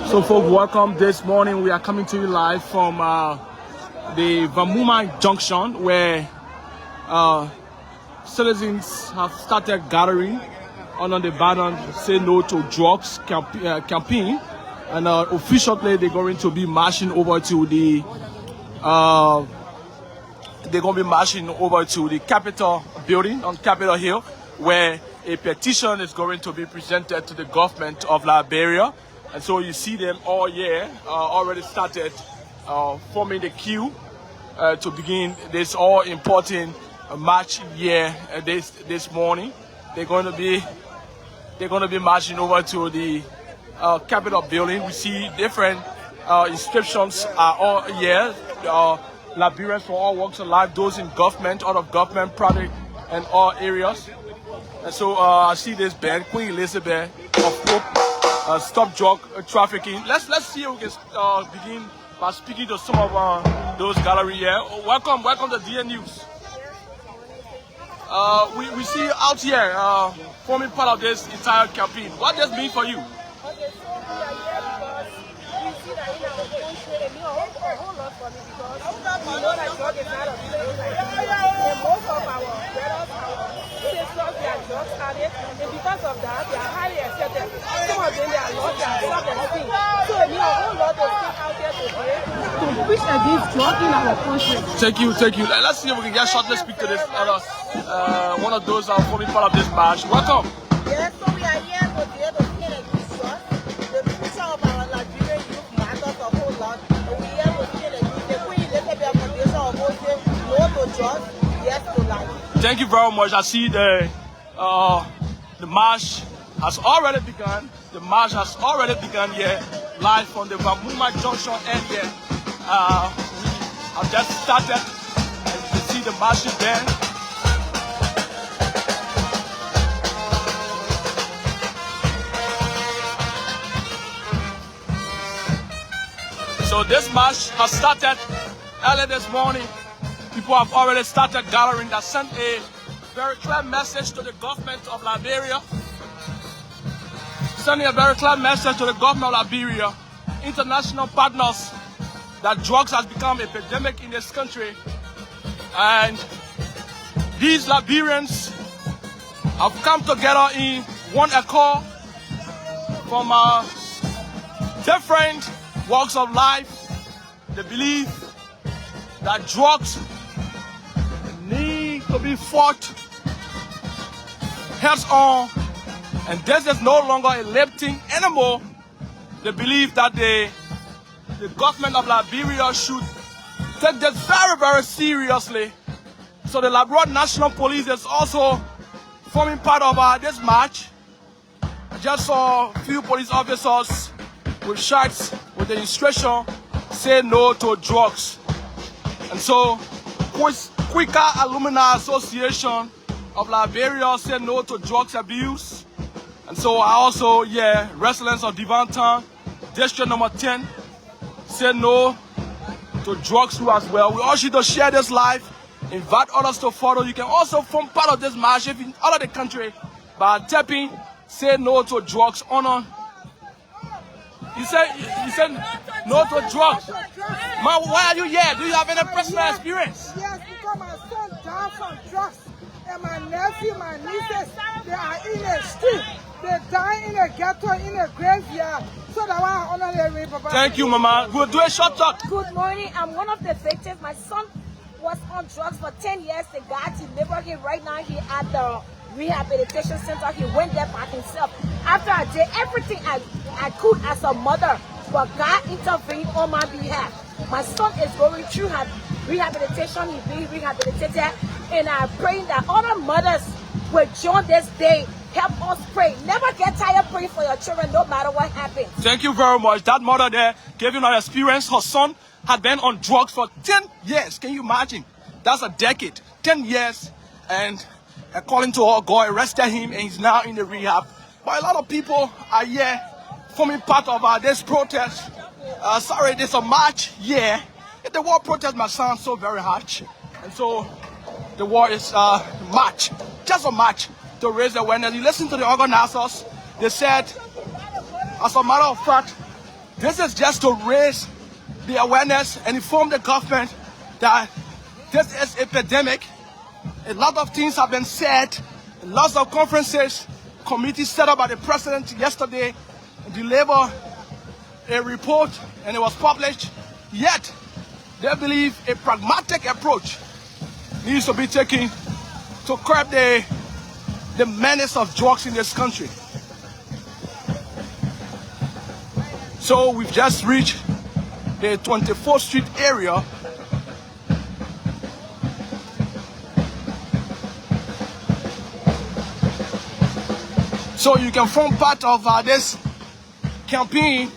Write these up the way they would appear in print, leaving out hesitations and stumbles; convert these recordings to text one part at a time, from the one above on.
So folks, welcome. This morning we are coming to you live from the Vamuma Junction, where citizens have started gathering under the banner "Say No to Drugs" campaign, and officially they're going to be marching over to the Capitol building on Capitol Hill, where a petition is going to be presented to the government of Liberia. And so you see them all here already started forming the queue to begin this all important march here this morning. They're going to be marching over to the Capitol building. We see different inscriptions are all here. Liberians for all walks of life, those in government, out of government, private, and all areas. And so I see this band, Queen Elizabeth of Hope. Stop drug trafficking. Let's see if we can begin by speaking to some of those gallery here. Welcome to DN News. We see you out here forming part of this entire campaign. What does it mean for you? Okay, so we are here because we see that in our country, it means a whole lot for me because we know that drug is not a place like this. And most of our brothers, our sisters, they are drugs addicts, and because of that, they are highly accepted. Some of them, they are lost their self-esteem. So it means a whole lot to sit out here today to push against drugs in our country. Thank you. Let's see if we can get shortly speak to this one of those forming part of this march. Welcome. Yes, so we are here today to see against drugs. The future of our Liberian youth matters a whole lot. And we are here to see against the Queen Elizabeth Foundation of Moses, no to drugs, yes to life. Thank you very much. I see the march has already begun. The march has already begun here, live from the Vamuma Junction area. We have just started, and you can see the marching there. So this march has started early this morning. People have already started gathering. That sent a very clear message to the government of Liberia. Sending a very clear message to the government of Liberia, international partners, that drugs has become an epidemic in this country. And these Liberians have come together in one accord from different walks of life. They believe that drugs need to be fought heads on, and this is no longer a lip thing anymore. They believe that the government of Liberia should take this very, very seriously. So the Liberian National Police is also forming part of this march. I just saw a few police officers with shirts with the illustration "Say No to Drugs." And so Quicker Alumni Association of Liberia said no to drugs abuse. And so I also, residents of Devontown, District number 10, said no to drugs too as well. We urge you to share this live, invite others to follow. You can also form part of this march if you're out of the country by tapping "Say No to Drugs" on. You said no to drugs. Man, why are you here? Do you have any personal experience? Yes, because my son died from drugs. And my nephew, my nieces, they are in the street. They die in a ghetto, in a graveyard. So that I honor them. Thank you, Mama. We'll do a short talk. Good morning. I'm one of the victims. My son was on drugs for 10 years. The guy delivered him right now. He at the rehabilitation center. He went there by himself. After I did everything I could as a mother, but God intervened on my behalf. My son is going through rehabilitation. He's being rehabilitated. And I'm praying that other mothers will join this day. Help us pray. Never get tired praying for your children, no matter what happens. Thank you very much. That mother there gave you an experience. Her son had been on drugs for 10 years. Can you imagine? That's a decade. 10 years. And according to her, God arrested him and he's now in the rehab. But a lot of people are here forming part of this protest. Sorry, there's a march here. The war protest might sound so very harsh. And so the war is march. Just a march to raise awareness. You listen to the organizers. They said, as a matter of fact, This is just to raise the awareness and inform the government that this is an epidemic. A lot of things have been said, lots of conferences, committees set up by the president yesterday, delivered a report and it was published. Yet, they believe a pragmatic approach needs to be taken to curb the menace of drugs in this country. So we've just reached the 24th Street area. So you can form part of this campaign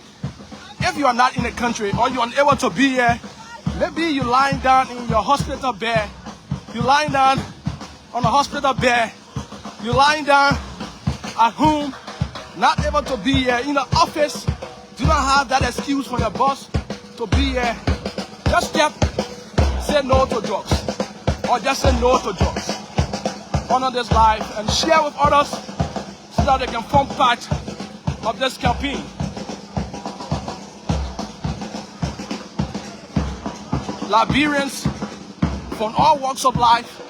if you are not in the country or you are unable to be here. Maybe you're lying down in your hospital bed. You're lying down on a hospital bed. You're lying down at home, not able to be here in the office. Do not have that excuse for your boss to be here. Just say no to drugs, or just say no to drugs. Honor this life and share with others so that they can form part of this campaign. Liberians from all walks of life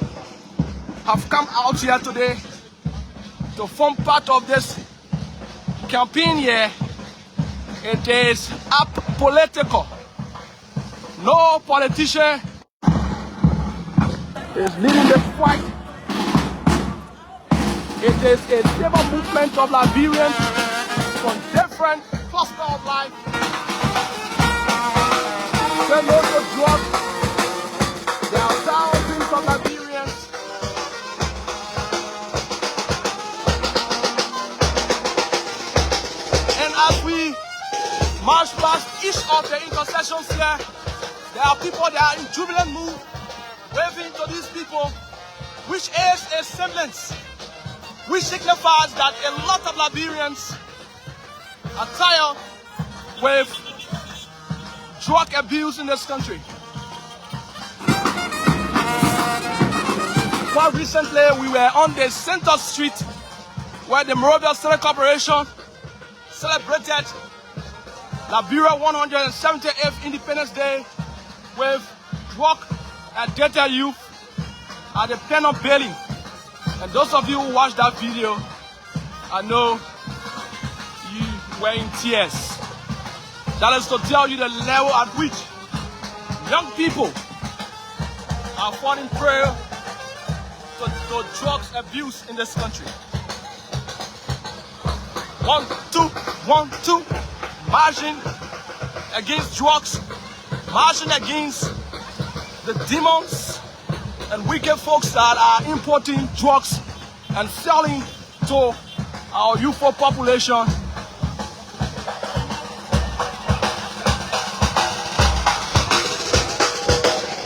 have come out here today to form part of this campaign here. It is apolitical. No politician is leading this fight. It is a civil movement of Liberians from different clusters of life. Say no to drugs. There are thousands of Liberians and as we march past each of the intercessions here, there are people that are in jubilant mood, waving to these people, which is a semblance, which signifies that a lot of Liberians are tired with drug abuse in this country. Quite recently, we were on the Center Street where the Monrovia City Corporation celebrated Liberia 178th Independence Day with drug addicted youth at the pen of Bailey. And those of you who watched that video, I know you were in tears. That is to tell you the level at which young people are falling prey to drugs abuse in this country. 1, 2, 1, 2. Marching against drugs, marching against the demons and wicked folks that are importing drugs and selling to our youthful population.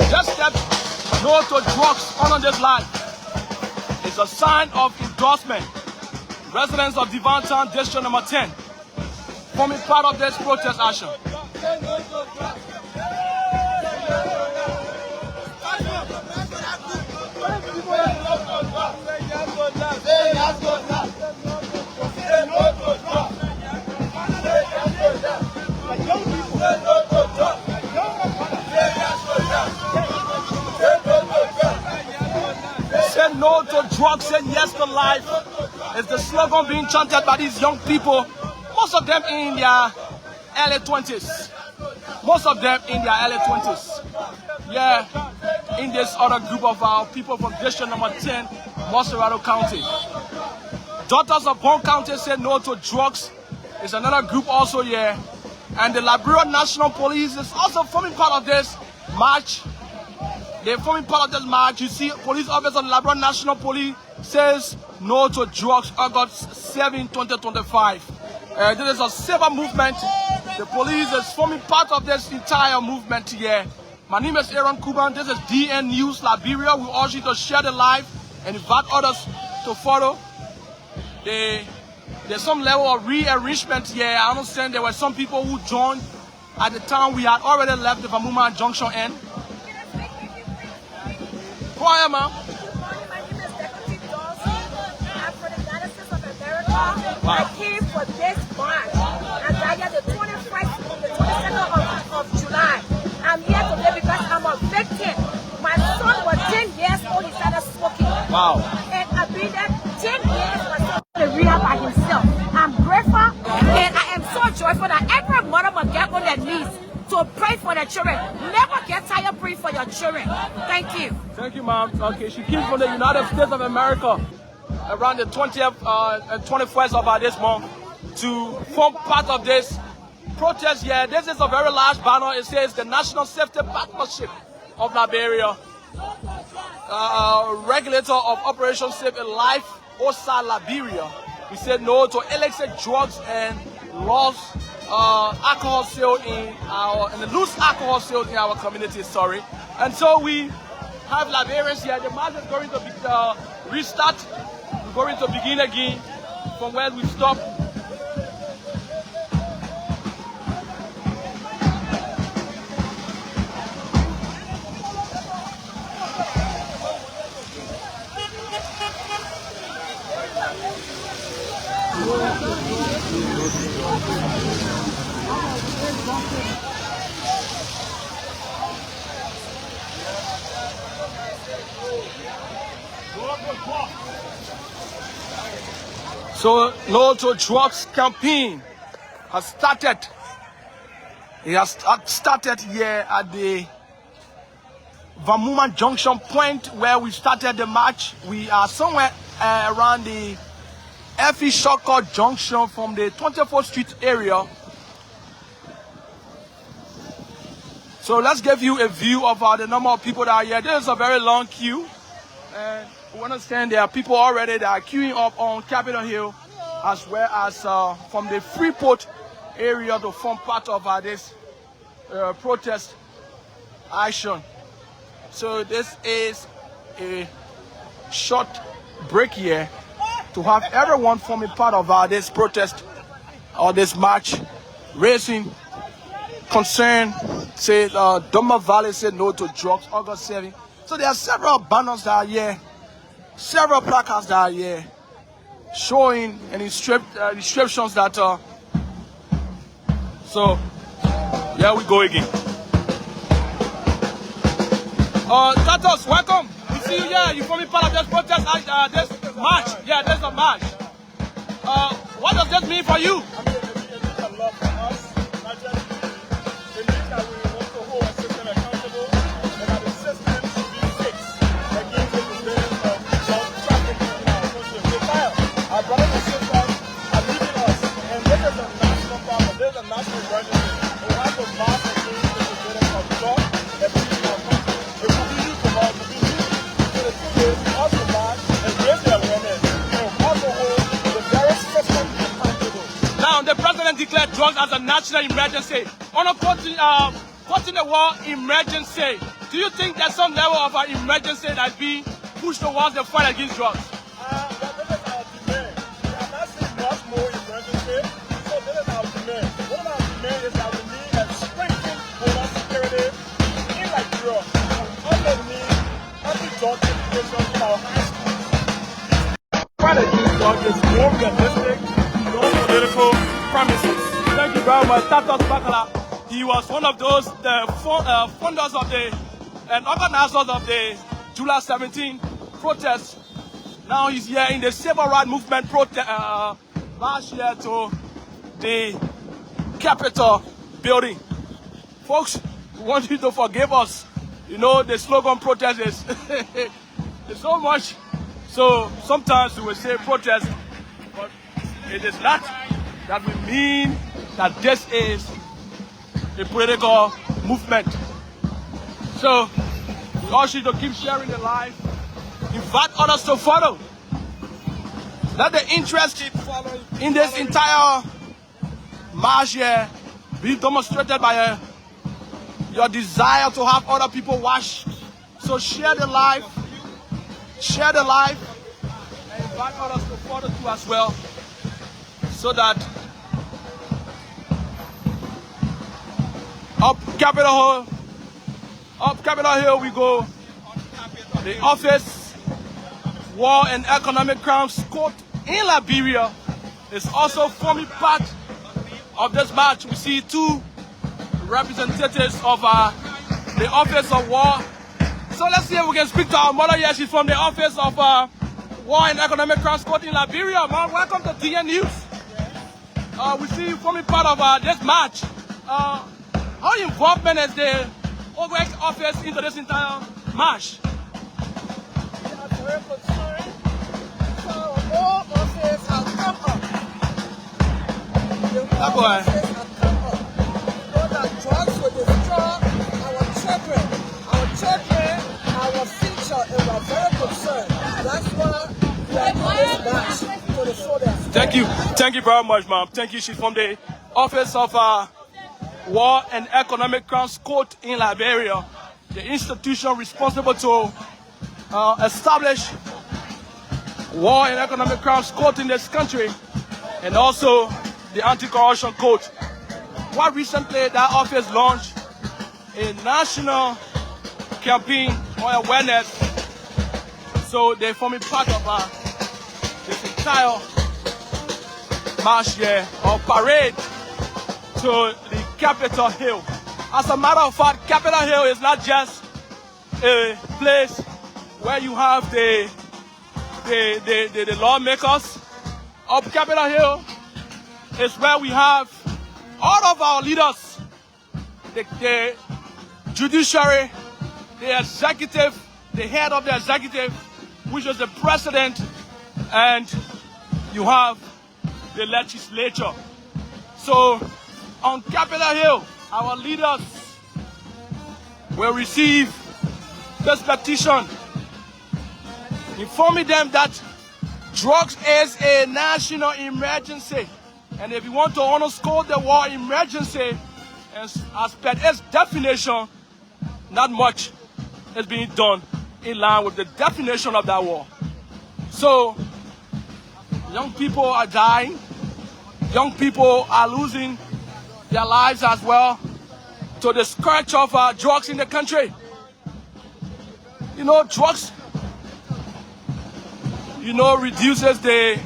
Just step no to drugs on this line. It's a sign of endorsement. Residents of Devontown District number 10 forming part of this protest action. Say no to drugs, say yes to life. It's the slogan being chanted by these young people. Most of them in their early 20s. Most of them in their early 20s. Yeah, in this other group of our people from District number 10, Monrovia County. Daughters of Bone County say no to drugs. It's another group also here. And the Liberian National Police is also forming part of this march. They're forming part of this march. You see, police officer of the Liberian National Police says no to drugs August 7, 2025. This is a civil movement. The police is forming part of this entire movement here. My name is Aaron Kuban. This is DN News Liberia. We urge you to share the live and invite others to follow. There's some level of rearrangement here. I understand there were some people who joined at the time we had already left the Vamuma and Junction end. Who are you, ma'am? I came for this march, and I got the 21st Wow. And I've been there 10 years myself in rehab by himself. I'm grateful and I am so joyful that every mother must get on their knees to pray for their children. Never get tired praying for your children. Thank you. Thank you, ma'am. Okay, she came from the United States of America around the 20th and 21st of this month to form part of this protest here. This is a very large banner. It says the National Safety Partnership of Liberia, regulator of Operation Save a Life, OSA Liberia. We said no to illicit drugs and loose alcohol sale in our community. Sorry, and so we have Liberians here. The march is going to be restart. We're going to begin again from where we stopped. So, no to drugs campaign has started. It has started here at the Vamuma Junction point where we started the march. We are somewhere around the Effie Shoko Junction from the 24th Street area. So let's give you a view of the number of people that are here. This is a very long queue. And we understand there are people already that are queuing up on Capitol Hill, as well as from the Freeport area to form part of this protest action. So this is a short break here to have everyone forming part of this protest or this march, raising concern. Say Doma Valley said no to drugs, August 7. So there are several banners that are here, several placards that are here, showing and descriptions that so here we go again. Tatos, welcome. We see you here. You forming part of this protest, this march. Yeah, there's a march. What does this mean for you? Declared drugs as a national emergency. On a quoting the word emergency, do you think there's some level of an emergency that's being pushed towards the fight against drugs? This is our demand. We are not seeing much more emergency, so this is our demand. One of our demands is that we need a stringent border security in Liberia. We also need anti-drug education in our high schools. Fight against drugs is more realistic, non-political promises. Thank you very much, Tatos Bakala. He was one of those funders of and organizers of the July 17 protests. Now he's here in the civil rights movement protest last year to the Capitol building. Folks, we want you to forgive us. You know, the slogan protest is it's so much. So sometimes we will say protest, but it is not that we mean that this is a political movement. So we urge you to keep sharing the live. Invite others to follow. Let the interest in this entire march here be demonstrated by your desire to have other people watch. So share the live, and invite others to follow too as well, so that up Capitol Hill we go. The Office War and Economic Crimes Court in Liberia is also forming part of this march. We see two representatives of the Office of War So let's see if we can speak to our mother here. She's from the Office of War and Economic Crimes Court in Liberia. Man, welcome to DN News. We see you forming part of this march. How involvement is the OGEC office into this entire march? We are very concerned. So all offices have come up. That boy. So that drugs will destroy our children. Our children, our future, and we are very concerned. That's why we are doing this march to the shoulders. Thank you. Thank you very much, ma'am. Thank you. She's from the Office of War and Economic Crimes Court in Liberia, the institution responsible to establish war and economic crimes court in this country, and also the anti-corruption court. Quite recently, that office launched a national campaign on awareness, so they're forming part of this entire march here, or parade, to the Capitol Hill. As a matter of fact, Capitol Hill is not just a place where you have the lawmakers. Up Capitol Hill is where we have all of our leaders, the judiciary, the executive, the head of the executive, which is the president, and you have the legislature. So on Capitol Hill, our leaders will receive this petition informing them that drugs is a national emergency. And if you want to underscore the war emergency, as per its definition, not much is being done in line with the definition of that war. So, young people are dying. Young people are losing their lives as well to the scourge of drugs in the country. You know, drugs, reduces the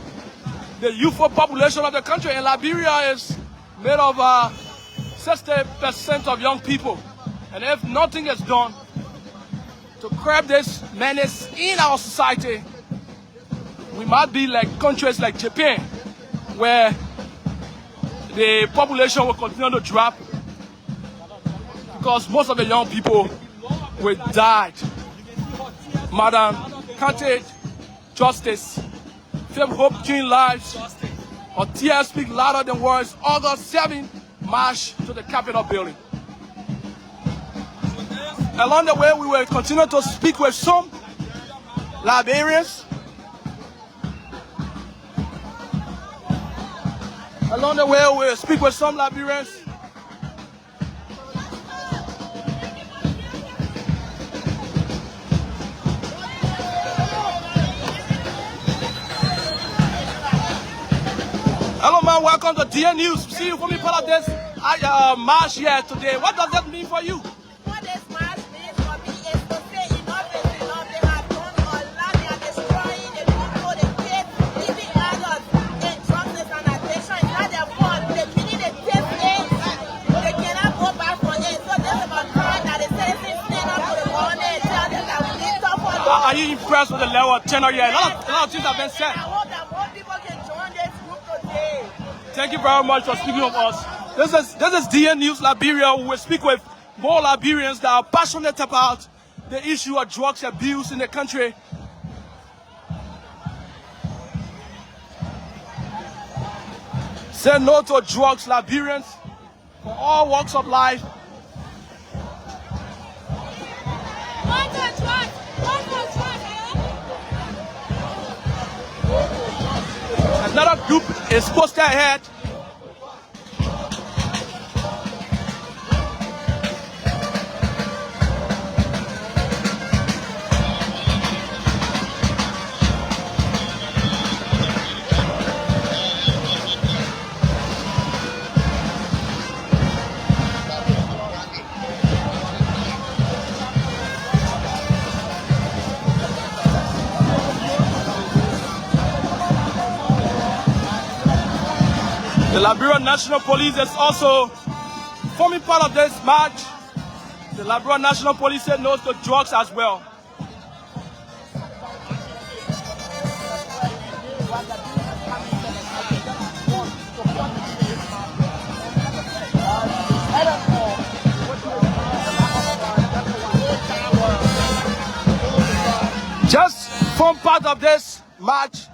youthful population of the country. And Liberia is made of 60% of young people. And if nothing is done to curb this menace in our society, we might be like countries like Japan, where the population will continue to drop because most of the young people will die. Madam, can't it justice, fifth hope change lives, or tears speak louder than words. August 7, march to the Capitol building. Along the way, we will continue to speak with some Liberians. Along the way, we'll speak with some Liberians. Hello, man. Welcome to DN News. See you for me part of this march here today. What does that mean for you? What this march means for me is to say enough is enough. They have done a lot. They are destroying the people, the kids, even adults in drugs and addiction. It's not their fault. The minute they take AIDS, they cannot go back for it. So this is about time that the citizens stand up to the government and tell them that we need stuff for them. Are you impressed with the level of tenor here? A lot of things have been said. I hope that more people can join this group today. Thank you very much for speaking of us. This is DN News Liberia. We will speak with more Liberians that are passionate about the issue of drugs abuse in the country. Say no to drugs, Liberians, for all walks of life. Another group is posted ahead. The Liberian National Police is also forming part of this march. The Liberian National Police said no to drugs as well. Just form part of this march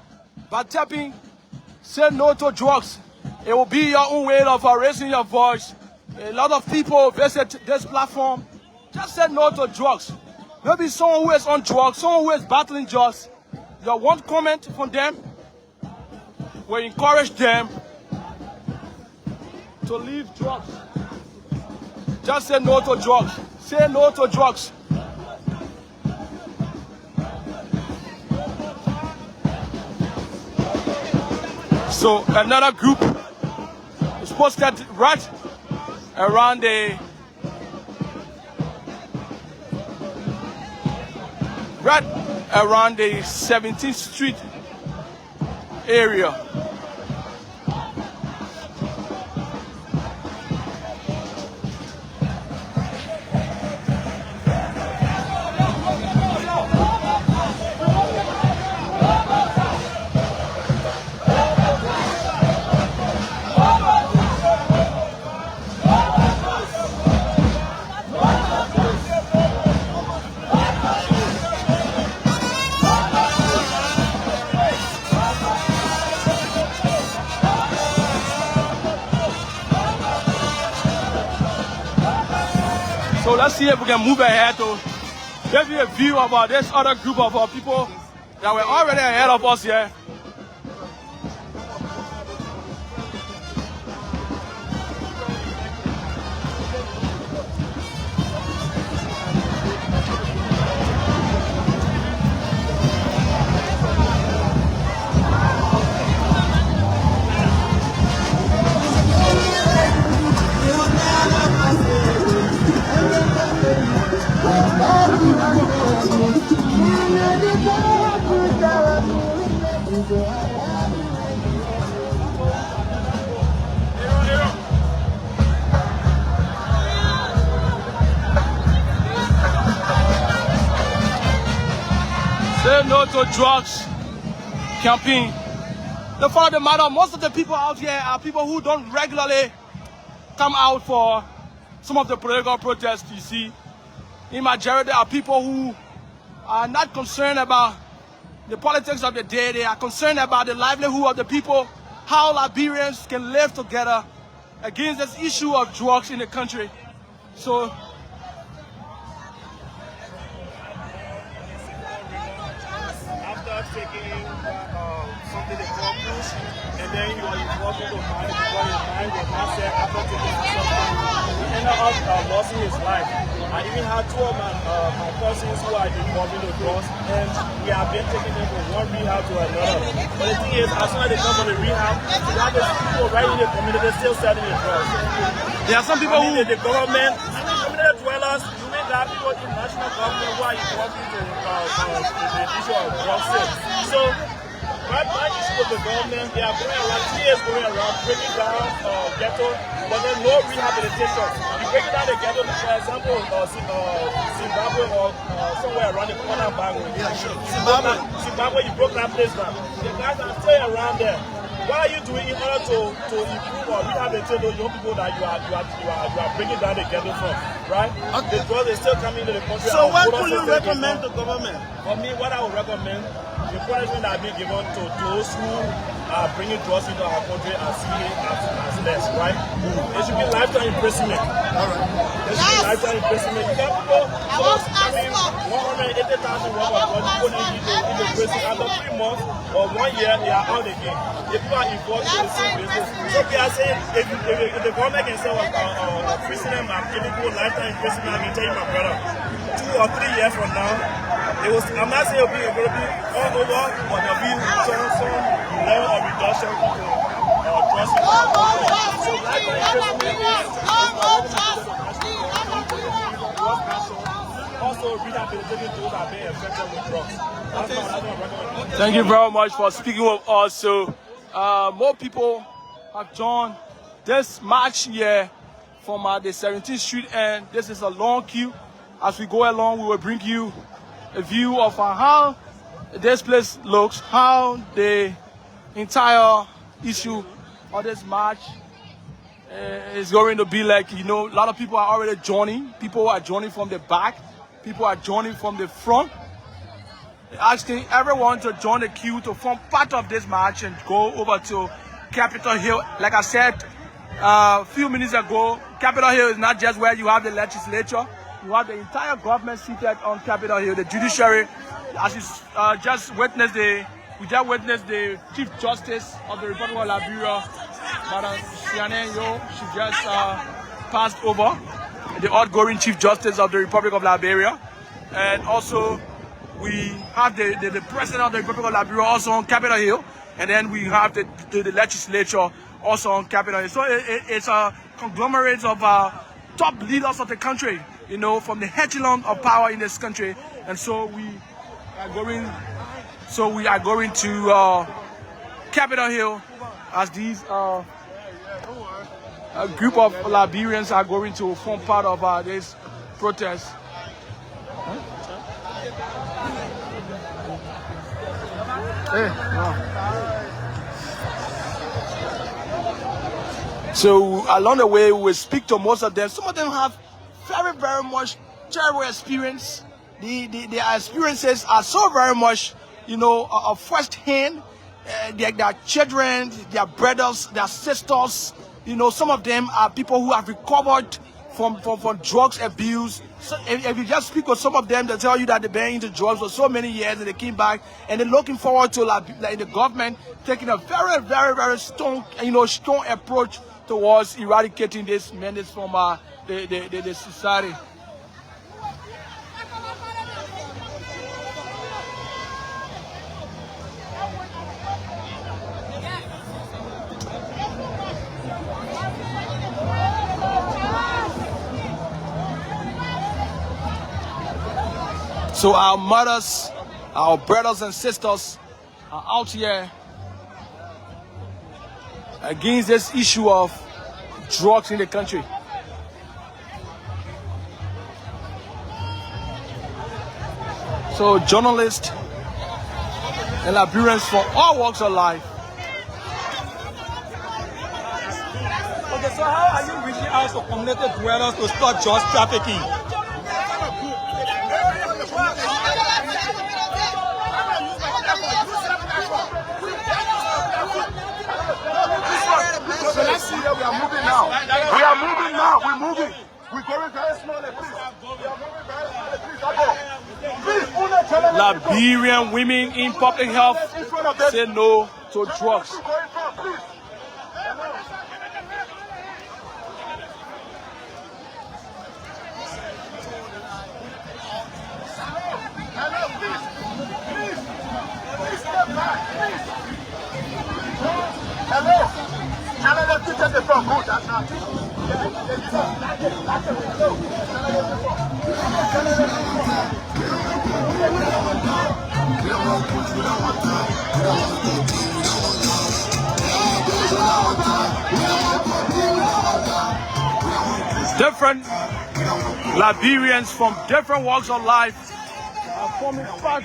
by tapping "Say No to Drugs." It will be your own way of raising your voice. A lot of people visit this platform. Just say no to drugs. Maybe someone who is on drugs, someone who is battling drugs. You want comment from them? We encourage them to leave drugs. Just say no to drugs. Say no to drugs. So another group is posted right around the 17th Street area. So let's see if we can move ahead to give you a view about this other group of people that were already ahead of us here. Say no to drugs campaign. The fact of the matter, most of the people out here are people who don't regularly come out for some of the political protests you see. In majority are people who are not concerned about the politics of the day. They are concerned about the livelihood of the people, how Liberians can live together against this issue of drugs in the country. So taking something they call push, and then you are involved in the mind, the mindset after taking something. He ended up losing his life. I even had two of my cousins who are involved in the drugs, and we have been taking them from one rehab to another. But the thing is, as soon as they come from the rehab, you have those people right in the community still selling the drugs. There are some people who... The government, community dwellers, there are people in national government who are involved in the issue of drug sales. So, right now, issue with the government, they are going around, 3 years going around, breaking down ghetto, but there's no rehabilitation. You break down the ghetto, for example, Zimbabwe or somewhere around the corner, Zimbabwe, you broke that place down. The guys are still around there. What are you doing in order to improve or rehabilitate those young people that you are bringing down the ghetto from, right? Okay. The drugs is still coming into the country. So what would you recommend to government? For me, what I would recommend, the punishment that being given to those who are bringing drugs into our country and seeing it as less, right? There should be lifetime imprisonment. All right. There should be lifetime imprisonment. You got people coming 180,000 worth of drugs, people in the prison after 3 months or 1 year, they are out again. The people are involved in the same business. So we are saying, if the government can say, prison them and giving people lifetime imprisonment, I can tell you, my brother, 2 or 3 years from now, I'm not saying it'll be all over, but there'll be some level of reduction to drugs. So lifetime imprisonment also rehabilitating those that are being affected with drugs. That's my recommendation. Thank you very much for speaking with us. So more people have joined this march here from the 17th Street end. This is a long queue. As we go along, we will bring you a view of how this place looks, how the entire issue of this march is going to be like. You know, a lot of people are already joining. People are joining from the back. People are joining from the front. Asking everyone to join the queue to form part of this march and go over to Capitol Hill. Like I said a few minutes ago, Capitol Hill is not just where you have the legislature. You have the entire government seated on Capitol Hill, the judiciary. As you just witnessed we just witnessed the Chief Justice of the Republic of Liberia, Madam Sianen Yo. She just passed over, the outgoing Chief Justice of the Republic of Liberia. And also, we have the President of the Republic of Liberia also on Capitol Hill. And then we have the legislature also on Capitol Hill. So it's a conglomerate of top leaders of the country, you know, from the echelon of power in this country. And so we are going to Capitol Hill as these a group of Liberians are going to form part of this protest. So along the way, we will speak to most of them. Some of them have very, very much terrible experience. Their experiences are so very much, you know, of first hand. Their children, their brothers, their sisters. You know, some of them are people who have recovered from drugs abuse. So if you just speak with some of them, they tell you that they've been into drugs for so many years and they came back and they're looking forward to like the government taking a very, very, very strong approach towards eradicating this menace from the society. So our mothers, our brothers and sisters are out here against this issue of drugs in the country. So journalists and Liberians from all walks of life. Okay, so how are you reaching out to community dwellers to stop drug trafficking? So let's see that we are moving now. We are moving now. We're moving. We're going very slowly, please. We are moving very slowly, please. Liberian women in public health say no to drugs. Hello. Canada, you take the front. Good, that's not. Different Liberians from different walks of life are forming part.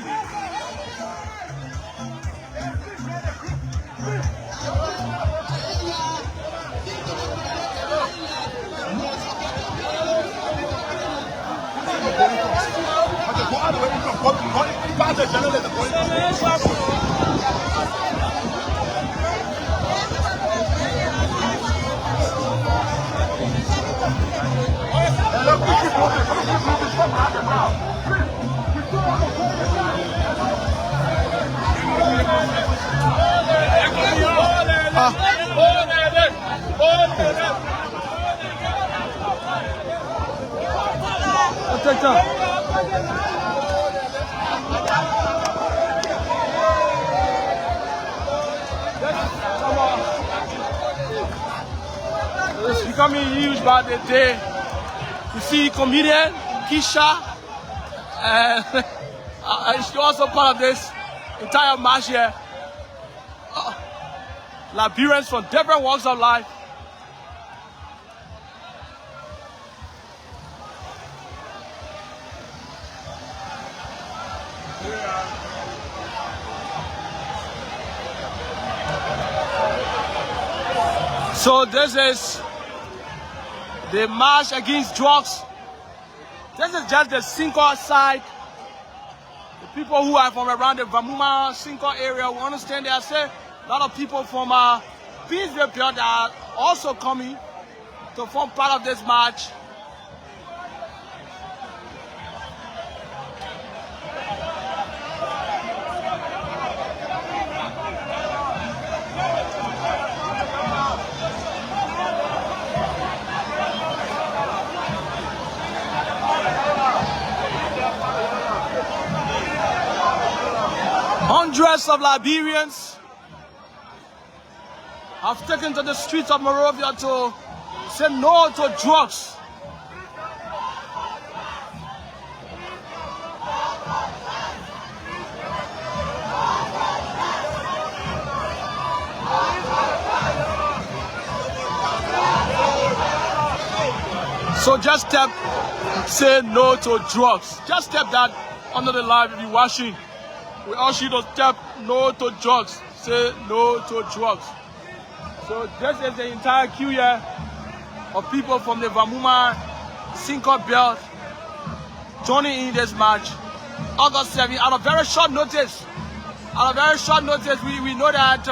It's becoming huge by the day. You see comedian Keisha, and she's also part of this entire march here. Liberians from different walks of life. So this is the march against drugs. This is just the Cinco side. The people who are from around the Vamuma, Cinco area, we understand there are a lot of people from Peaceville that are also coming to form part of this march. Hundreds of Liberians have taken to the streets of Monrovia to say no to drugs. So just step, say no to drugs. Just step that under the live if you're watching. We ask you to step no to drugs. Say no to drugs. So this is the entire queue here of people from the Vamuma Cinco belt joining in this march. August 7th, at a very short notice. We know that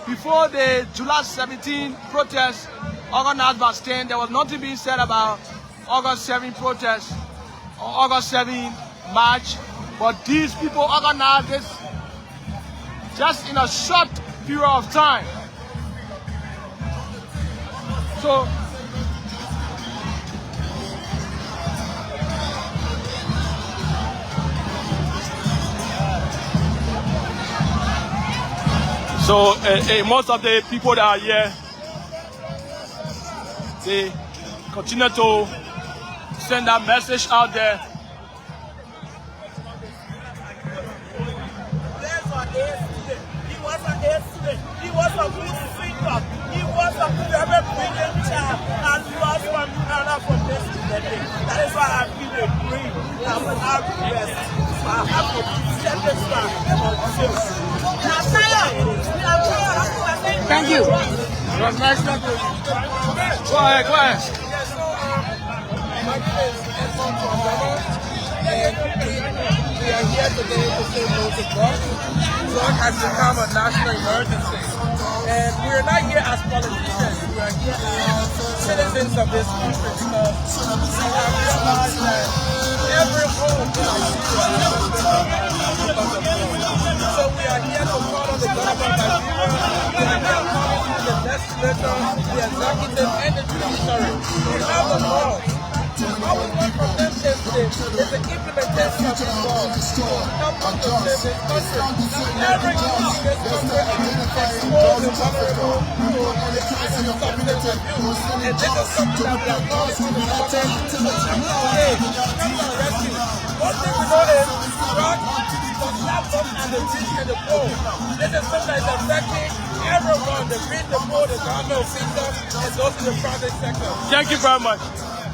before the July 17 protest organized by STAN, there was nothing being said about August 7 protest or August 7 march. But these people organized this just in a short period of time. So most of the people that are here, they continue to send that message out there. He was a good thinker. He was a very brilliant child and lost one another from this to the day. That is why I feel a dream. I will have the best. So I have to set this back on this. Thank you. It was nice talking to you. Go ahead. Yes, so my name is Vamuma, and we are here today to say no to drugs. Drug has become a national emergency. And we are not here as politicians, we are here as citizens of this country because we have realized that every home in Liberia has been because of drugs. So we are here to call on the government of Liberia. We are here calling on the legislature, the executive, and the judiciary. We have the laws. All we want from them is the implementation of these laws to help us to live in this country. Every youth in this country is exposed and vulnerable to the crisis of substance abuse. And this is something that we are calling to the government to today. Come to rescue. One thing we know is drugs will slap us at the rich and the poor. This is something that is affecting everyone, the rich, the poor, the government sector, and those in the private sector. Thank you very much.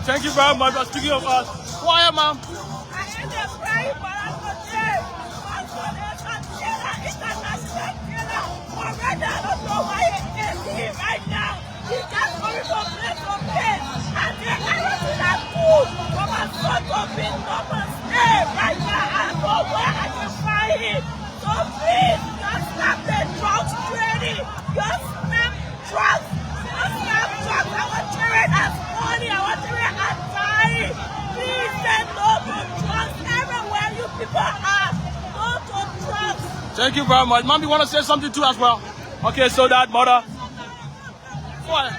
Thank you very much for speaking of us. Quiet, ma'am. I am the crying for us today. My son is a killer, international killer. Already I don't know why he is here right now. He just coming from place to place. And then everything I do for my son to be normal stay right now. I don't know where I can find him. So please, just stop the drugs trading. Just stop drugs. Just stop drugs. Our children are money. Our children are dying. Please say no to drugs everywhere you people are. No to drugs. Thank you very much. Mom, you want to say something too as well? Okay, so that mother. Go ahead.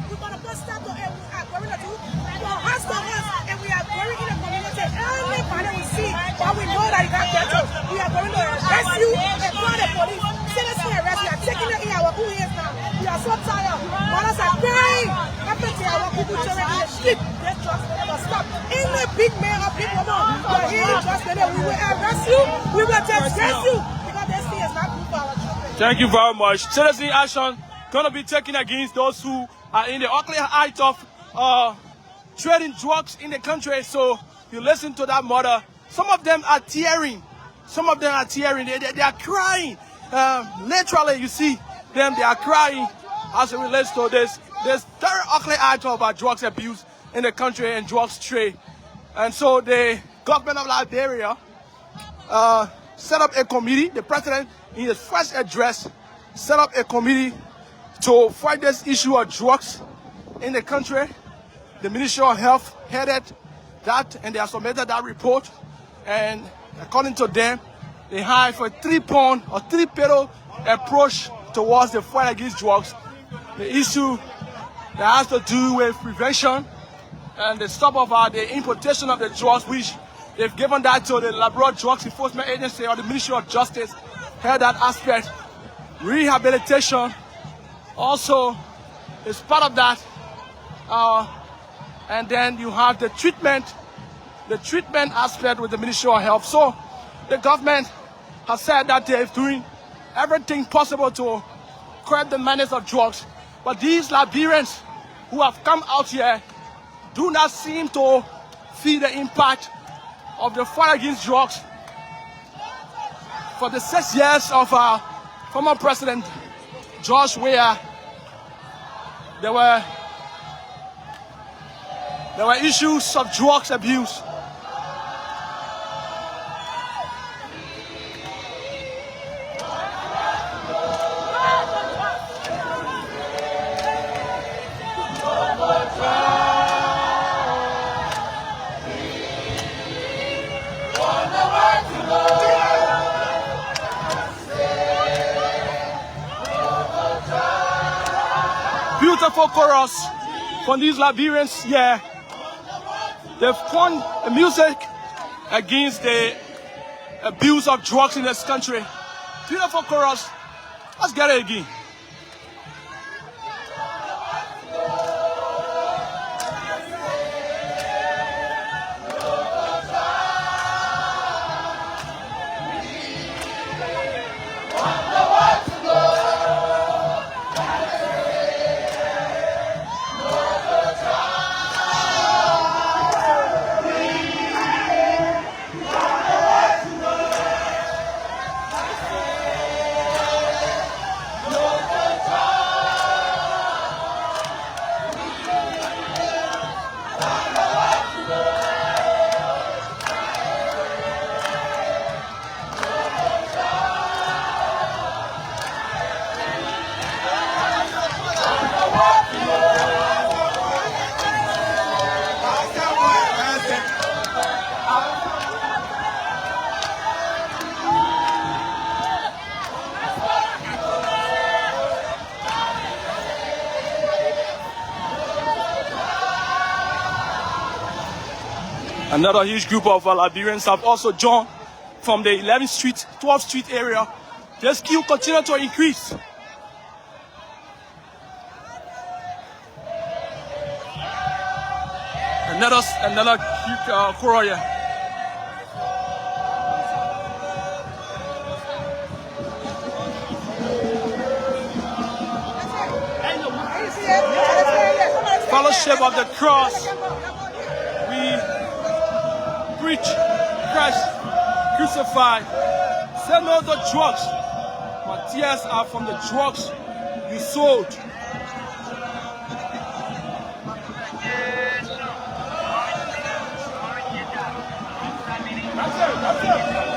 We're going to put stop to it. We are going to do for us to us, and we are going in the community. Anybody we see, but we know that you got ghetto. We are going to arrest you and call the police. Citizen arrest. We are taking it in our who is now. We are so tired. Mothers are crying. Everything our people children in the street. This drugs will never stop. Any big man or big woman, you are hearing drugs today. We will arrest you. We will arrest you because this thing is not good for our children. Thank you very much. Citizen action gonna be taken against those who are in the ugly height of trading drugs in the country. So you listen to that mother. Some of them are tearing. They are crying. Literally, you see, them, they are crying as it relates to this very ugly item about drugs abuse in the country and drugs trade. And so the government of Liberia set up a committee. The president, in his first address, set up a committee to fight this issue of drugs in the country. The Ministry of Health headed that, and they have submitted that report. And according to them, they have a three-pronged or three-pedal approach towards the fight against drugs. The issue that has to do with prevention and the stop of the importation of the drugs, which they've given that to the Liberia Drugs Enforcement Agency or the Ministry of Justice, had that aspect. Rehabilitation also is part of that. And then you have the treatment aspect with the Ministry of Health. So the government has said that they're doing everything possible to curb the menace of drugs. But these Liberians who have come out here do not seem to feel the impact of the fight against drugs. For the 6 years of former President George Weah, there were issues of drugs abuse. Beautiful chorus from these Liberians, yeah. They've won the music against the abuse of drugs in this country. Beautiful chorus. Let's get it again. Another huge group of Liberians have also joined from the 11th Street, 12th Street area. This queue continues to increase. Another huge crowd here. Fellowship of the Cross. Preach Christ crucified. Say no to drugs. My tears are from the drugs you sold. That's it.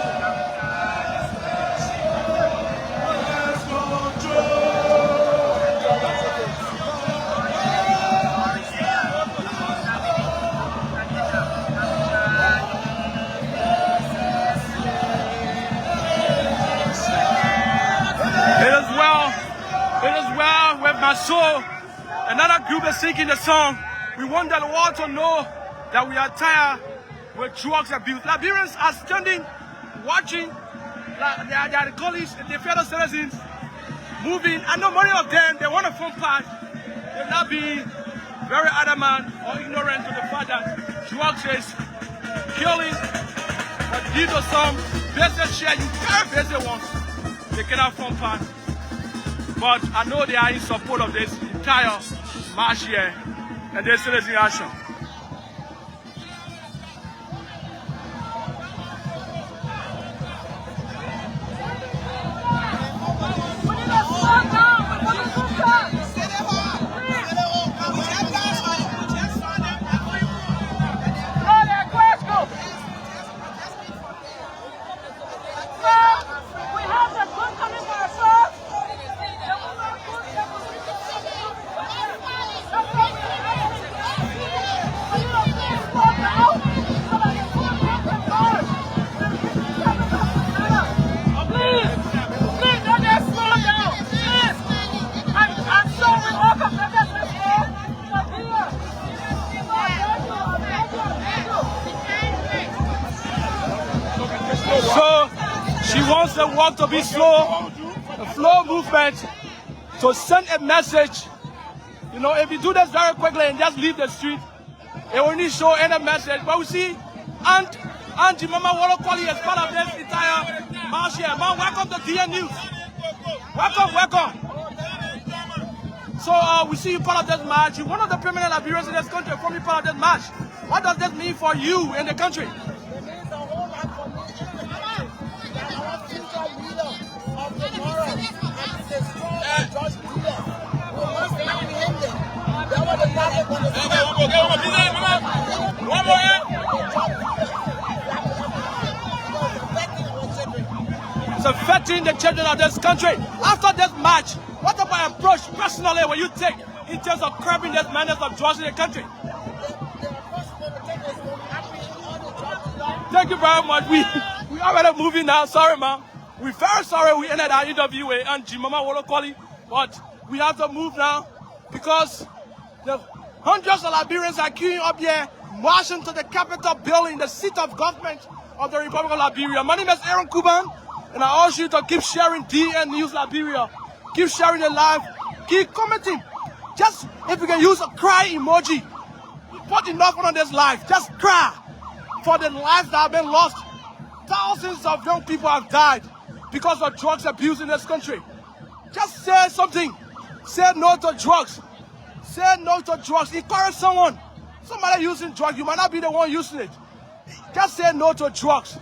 My soul, another group is singing the song. We want the world to know that we are tired with drugs abuse. Liberians are standing, watching their colleagues, their fellow citizens moving. I know many of them, they want to form part. They'll not be very adamant or ignorant to the fact that drugs is killing. But these are some basic share, you very basic ones. They cannot form part. But I know they are in support of this entire march here and this citizen action. She wants the work to be slow, the flow movement, to send a message. You know, if you do this very quickly and just leave the street, it will only show any message. But we see Auntie Mama Wolokoli is part of this entire march here. Man, welcome to DN News. Welcome, welcome. So we see you part of this march. You're one of the permanent Liberians in this country from you part of this march. What does this mean for you in the country? It means a whole lot for me that our future leader of tomorrow and to destroy and judge leader. We must apprehend them. That was the target for the one more year. It's affecting the children of this country. After this march, what about approach personally will you take in terms of curbing this madness of drugs in the country? Thank you very much. We already moving now. Sorry, ma'am. We're very sorry we ended our interview with Auntie Mama Wolokoli, but we have to move now because the hundreds of Liberians are queuing up here, marching to the Capitol building, the seat of government of the Republic of Liberia. My name is Aaron Kuban, and I urge you to keep sharing DN News Liberia. Keep sharing the live. Keep commenting. Just if you can use a cry emoji, put enough on this live. Just cry for the lives that have been lost. Thousands of young people have died because of drugs abuse in this country. Just say something. Say no to drugs. Say no to drugs. Encourage someone. Somebody using drugs. You might not be the one using it. Just say no to drugs.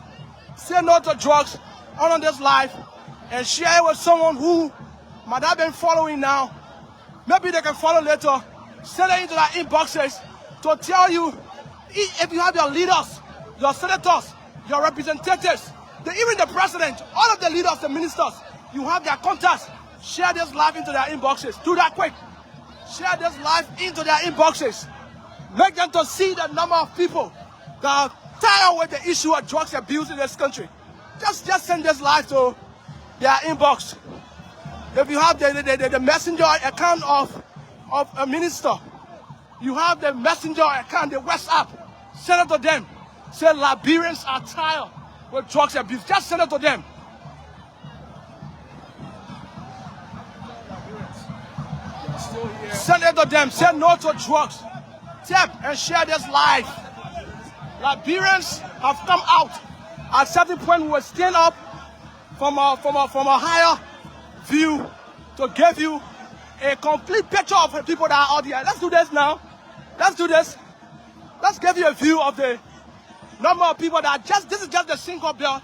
Say no to drugs on this live and share it with someone who might have been following now. Maybe they can follow later. Send it into their inboxes to tell you if you have your leaders, your senators, your representatives, even the president, all of the leaders, the ministers, you have their contacts. Share this live into their inboxes. Do that quick. Share this live into their inboxes. Make them to see the number of people that are tired with the issue of drugs abuse in this country. Just send this live to their inbox. If you have the messenger account of a minister, you have the messenger account, the WhatsApp, send it to them. Say Liberians are tired with drugs abuse. Just send it to them. Send it to them. Say no to drugs. Tap and share this live. Liberians have come out. At a certain point, we will stand up from a higher view to give you a complete picture of the people that are out here. Let's do this now. Let's do this. Let's give you a view of the number of people that this is just the single belt.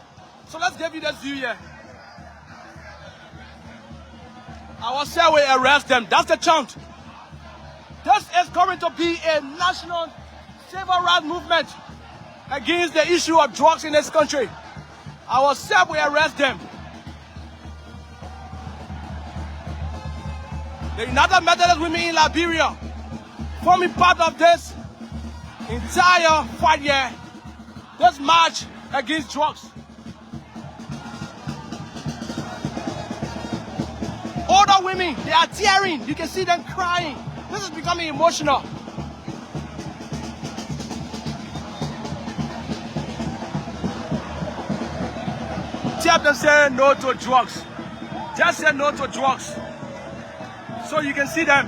So let's give you this view here. I will say we arrest them. That's the chant. This is going to be a national civil rights movement against the issue of drugs in this country. I will say we arrest them. The United Methodist Women in Liberia forming part of this entire fight here, this march against drugs. Older women, they are tearing. You can see them crying. This is becoming emotional. Tell them say no to drugs. Just say no to drugs. So you can see them.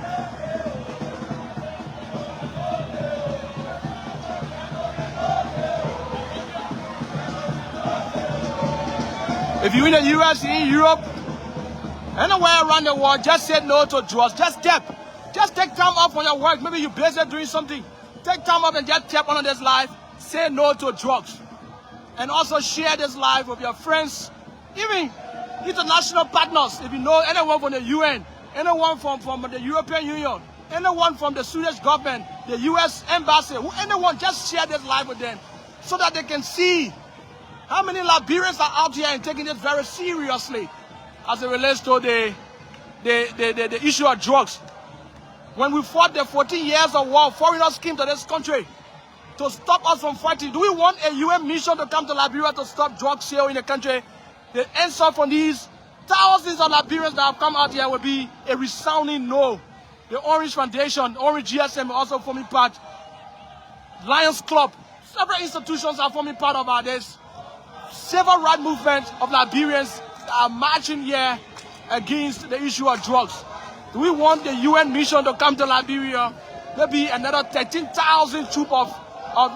If you're in the US, in Europe, anywhere around the world, just say no to drugs. Just tap. Just take time off from your work. Maybe you're busy doing something. Take time off and just tap on this live. Say no to drugs. And also share this live with your friends, even international partners. If you know anyone from the UN, anyone from the European Union, anyone from the Swedish government, the US embassy, anyone, just share this live with them so that they can see how many Liberians are out here and taking this very seriously as it relates to the issue of drugs. When we fought the 14 years of war, foreigners came to this country to stop us from fighting. Do we want a UN mission to come to Liberia to stop drug sale in the country? The answer from these thousands of Liberians that have come out here will be a resounding no. The Orange Foundation, Orange GSM also forming part. Lions Club, several institutions are forming part of this civil rights movement of Liberians are marching here against the issue of drugs. Do we want the UN mission to come to Liberia? Maybe another 13,000 troops of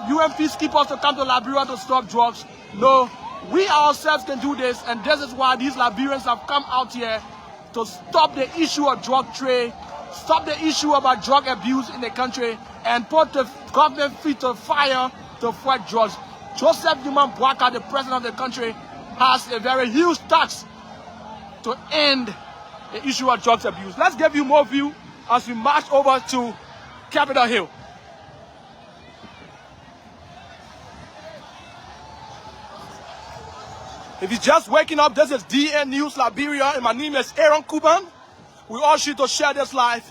UN peacekeepers to come to Liberia to stop drugs? No, we ourselves can do this, and this is why these Liberians have come out here to stop the issue of drug trade, stop the issue about drug abuse in the country, and put the government feet to fire to fight drugs. Joseph Newman Boaka, the president of the country, has a very huge task to end the issue of drugs abuse. Let's give you more view as we march over to Capitol Hill. If you're just waking up, this is DN News Liberia, and my name is Aaron Kuban. We urge you to share this live.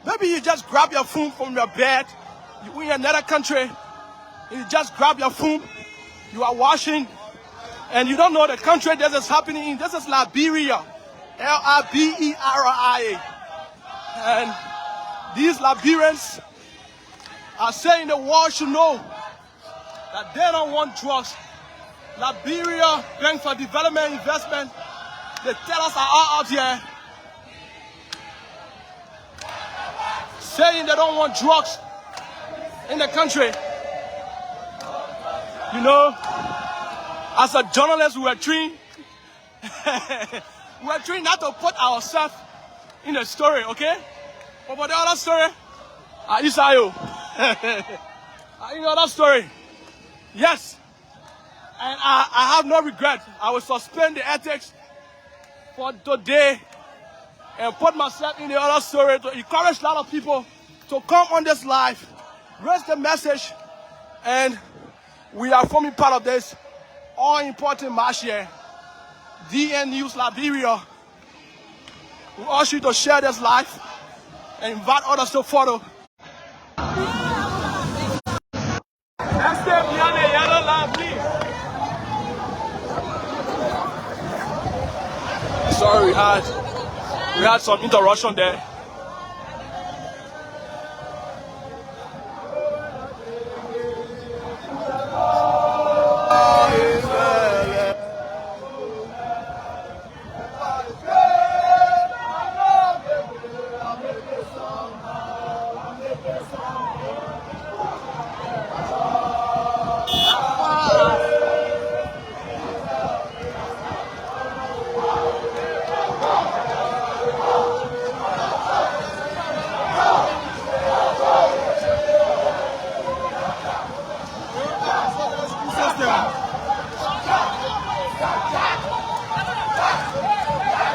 Maybe you just grab your phone from your bed, you're in another country, and you just grab your phone, you are washing, and you don't know the country this is happening in. This is Liberia, Liberia. And these Liberians are saying the world should know that they don't want drugs. Liberia Bank for Development Investment, they tell us are all out here saying they don't want drugs in the country. You know, as a journalist, we were trained not to put ourselves in the story, okay? But for the other story, Isayo. You know that story? Yes. And I have no regret. I will suspend the ethics for today and put myself in the other story to encourage a lot of people to come on this live, raise the message, and we are forming part of this all-important march here. DN News Liberia. We urge you to share this live and invite others to follow. Let's stay behind the yellow line, please. Sorry, we had some interruption there.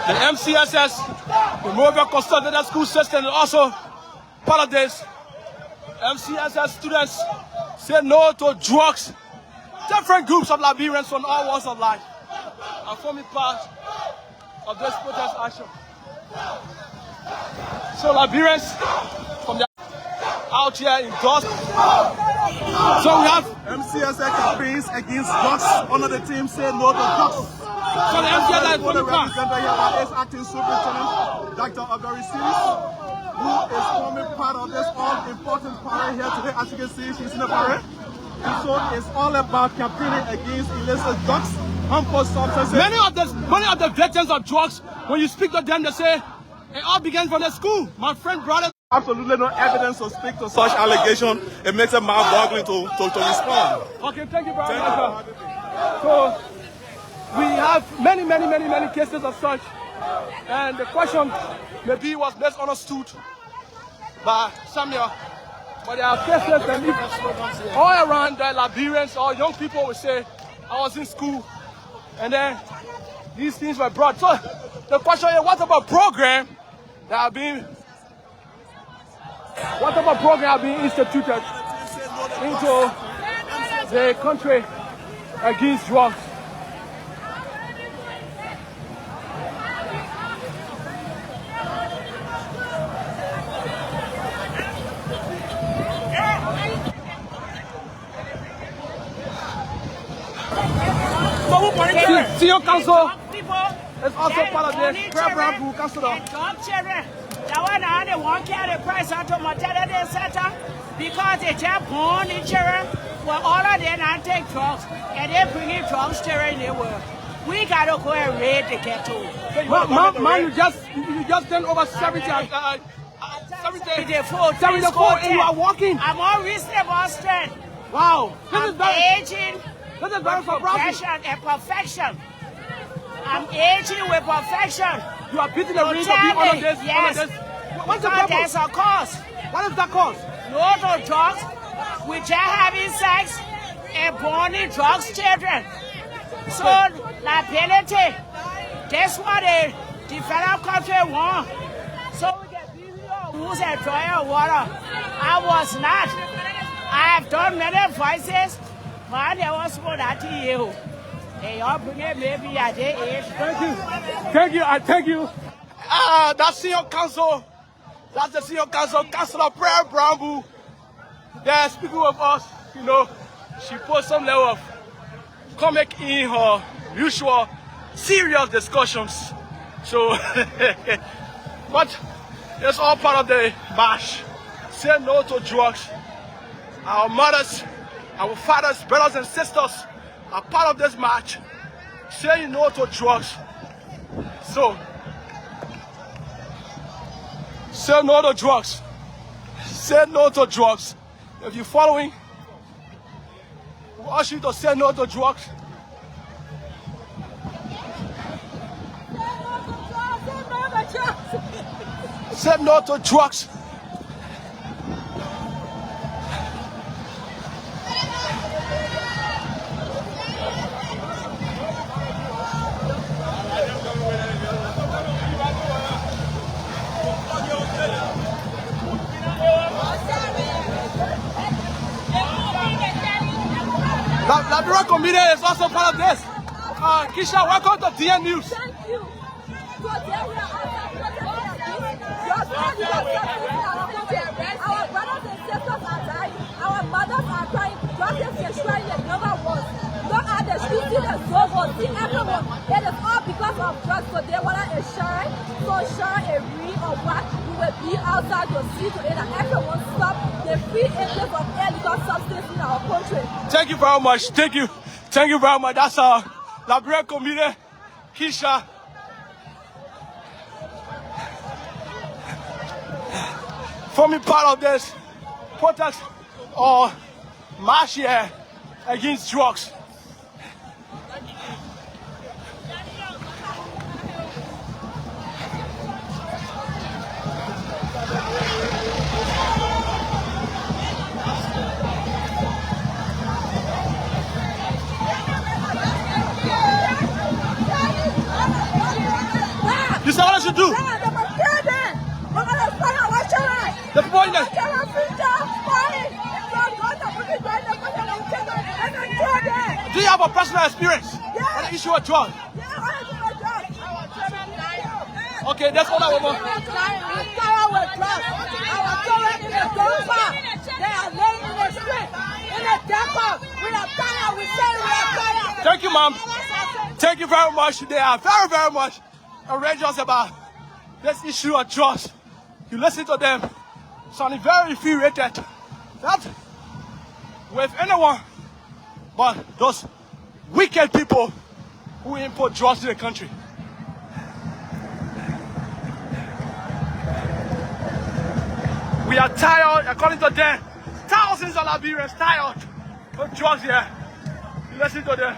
The MCSS, the Monrovia Consolidated School System, is also part of this. MCSS students say no to drugs. Different groups of Liberians from all walks of life are forming part of this protest action. So Liberians from the out here in Dust. So we have MCSA campaigns against drugs. One of the teams say no to drugs. So the MCSS is forming part. Is acting superintendent, Dr. Ogari Series, who is forming part of this all-important parade here today. As you can see, she's in the parade. And so it's all about campaigning against illicit drugs, harmful substances. Many of the victims of drugs, when you speak to them, they say it all began from the school. My friend brought it. Absolutely no evidence to speak to such allegation. It makes it mind-boggling to respond. Okay, thank you very much. So we have many cases of such, and the question maybe was misunderstood by Samuel. But there are cases that all around the Liberians or young people will say, I was in school, and then these things were brought. So the question is, what about program that are being instituted into the country against drugs? Senior Council is also part of this. Reverend Councilor. That one they won't carry the price out of mortality center because they just born in children Well, all of them not take drugs, and they bring in drugs to in the world. We gotta go and raid the ghetto. Man, you just done over 70. 74, and you are walking. I'm on reasonable strength. Wow. I'm aging This is very surprising. and perfection. I'm aging with perfection. You are beating the ring to be on this. Yes. What's the Because purpose? there's a cause. What is that cause? No to drugs. We just having sex and born drugs children. So liability. That's what the developed country want. So we get who's a dry water. I was not. I have done many voices, but there was one that you. And y'all bring it maybe at their age. Thank you. Thank you. I thank you. That's senior council. That's the senior council, Councilor Prayer Brambu. They're speaking with us. You know, she put some level of comic in her usual serious discussions. So, but it's all part of the march. Say no to drugs. Our mothers, our fathers, brothers and sisters are part of this march. Saying no to drugs. So, say no to drugs. Say no to drugs. If you're following, we ask you to say no to drugs. Say no to drugs. Liberian community is also part of this. Kisha, welcome to DN News. Thank you. Today we are our brothers and sisters are dying. Our mothers are crying. Just destroying the number one. Look at the street, see the Zogo, see everyone. It is all because of drugs. Today, whether it's shine, sunshine, a read or what, we will be outside to see to it that everyone stop the free interest of illegal substance in our country. Thank you very much. Thank you. Thank you very much. That's our Liberian community, Kisha. Forming part of this protest or march here against drugs. You said what I should do? The poignant. Do you have a personal experience on the issue of drugs? Okay, that's all I want. Thank you, ma'am. Thank you very much. They are very, very much outrageous about this issue of drugs. You listen to them, sounding very infuriated. Not with anyone, but those wicked people who import drugs to the country. We are tired, according to them, thousands of Liberians tired of drugs here. You listen to them.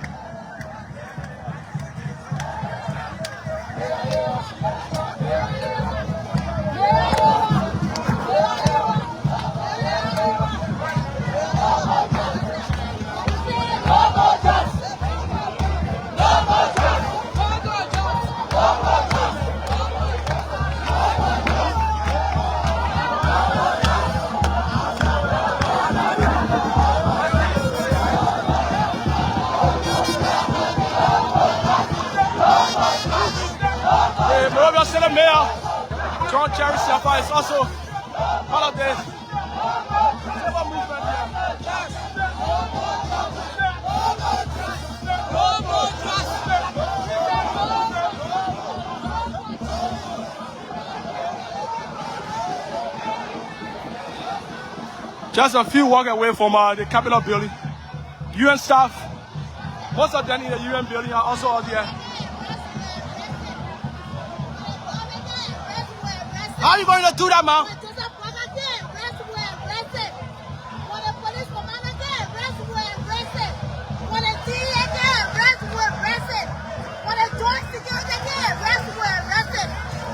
Monrovia City Mayor John Cherry Safa is also part of this movement here. Just a few walk away from the Capitol building. UN staff. Most of them in the UN building are also out there. How are you going to do that, man?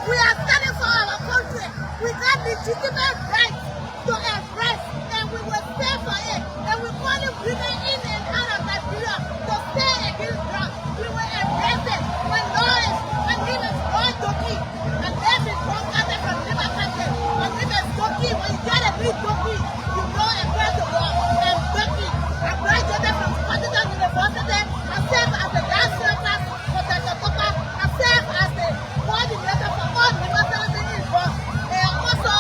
We are standing for our country. We got legitimate rights to arrest, and we will stand for it. And we call it women in and out of Liberia to stand against drugs. We were arrested. My name is Lord Doki. And then we broke out from Liberia country. My name is Doki. When you get a big Doki, you know across the wall. I'm Doki. I graduated from Scotland University. I serve as the last worker for the Totoka. I serve as the coordinator for all universities involved. And also,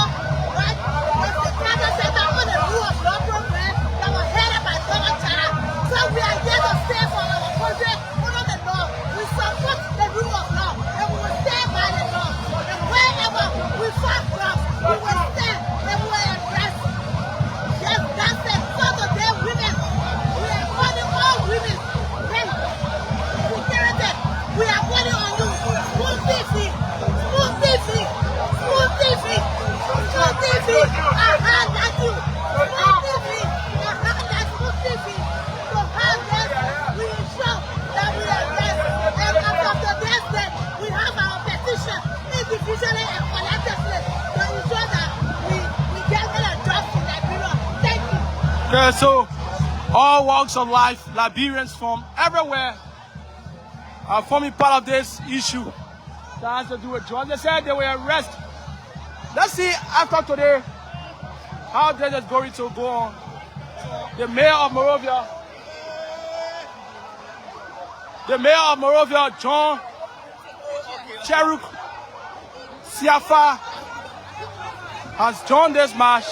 right, was the Canada Center on the rule of law program that was headed by Dr. Chara. So we are here to stand for our country under the law. We support the rule of law, and we will stand by the law. And wherever we find drugs, we will stand and we will arrest. Yes, that's it. So today, women, we are calling all women. Men, security, we are calling on you. Smooth TV, smooth TV, smooth TV, smooth TV. I heard that you. Smooth TV, I heard that smooth TV. So how this, we ensure that we arrest. And after today's day, we have our petition individually and collectively to ensure that we get rid of drugs in Liberia. Thank you. Okay, so all walks of life, Liberians from everywhere are forming part of this issue that has to do with drugs. They said they will arrest. Let's see after today how this is going to go on. The mayor of Monrovia, John Cheruk Siafa, has joined this march.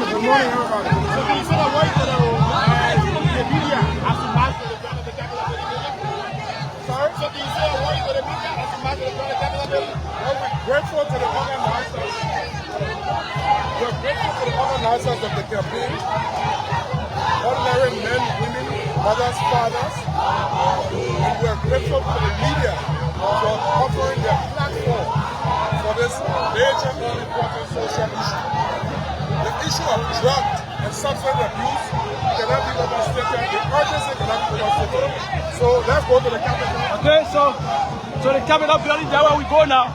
Good morning, everybody. So can you say that word that the media has to march for the ground of the capital building? Sorry? So can you say that word that the media has to march for the ground of the capital building? Well, we're grateful to the organizers. We're grateful to the organizers of the campaign. Ordinary men, women, mothers, fathers. And we're grateful to the media for offering their platform for this major and important social issue. The issue of drug and substance abuse cannot be overstated. The urgency cannot be overstated. So let's go to the capital. Okay, so the capital building, that's where we go now.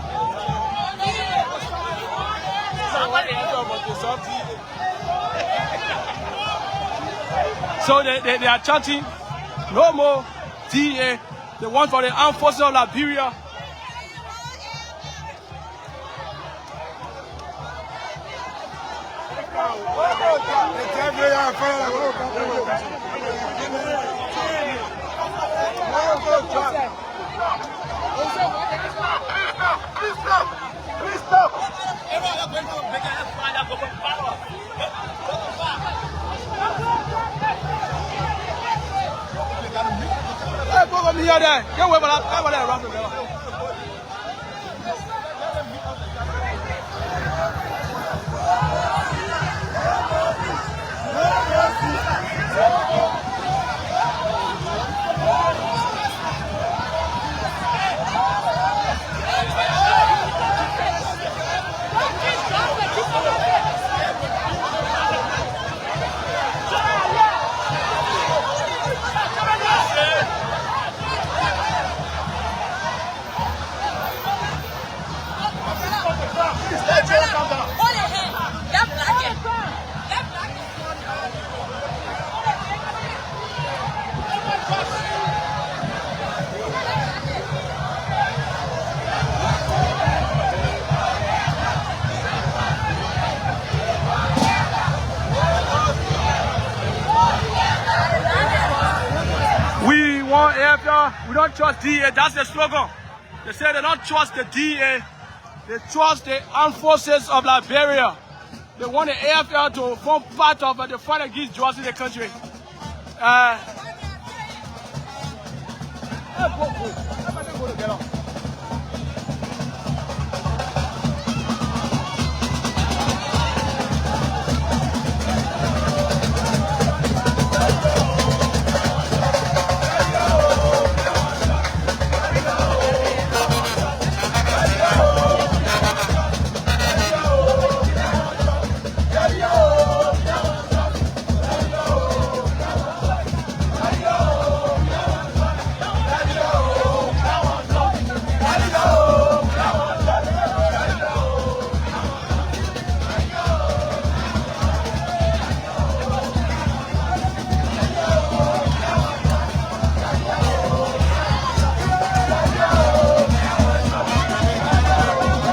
So they are chanting, no more DA, the one for the armed forces of Liberia. Please stop. Hey, go over here there. Get away from that. AFL, we don't trust DA. That's the slogan. They say they don't trust the DA. They trust the armed forces of Liberia. They want the AFL to form part of the fight against drugs in the country.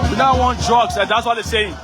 We don't want drugs, and that's what they're saying.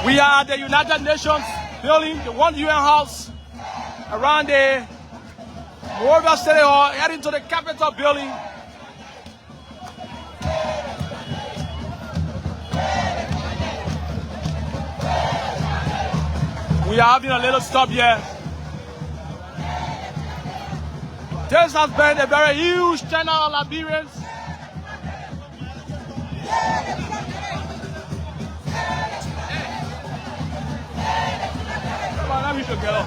We are at the United Nations building, the one UN house, around the Monrovia City Hall, heading to the Capitol building. We are having a little stop here. This has been a very huge turnout of Liberians. Come on, let me show girl.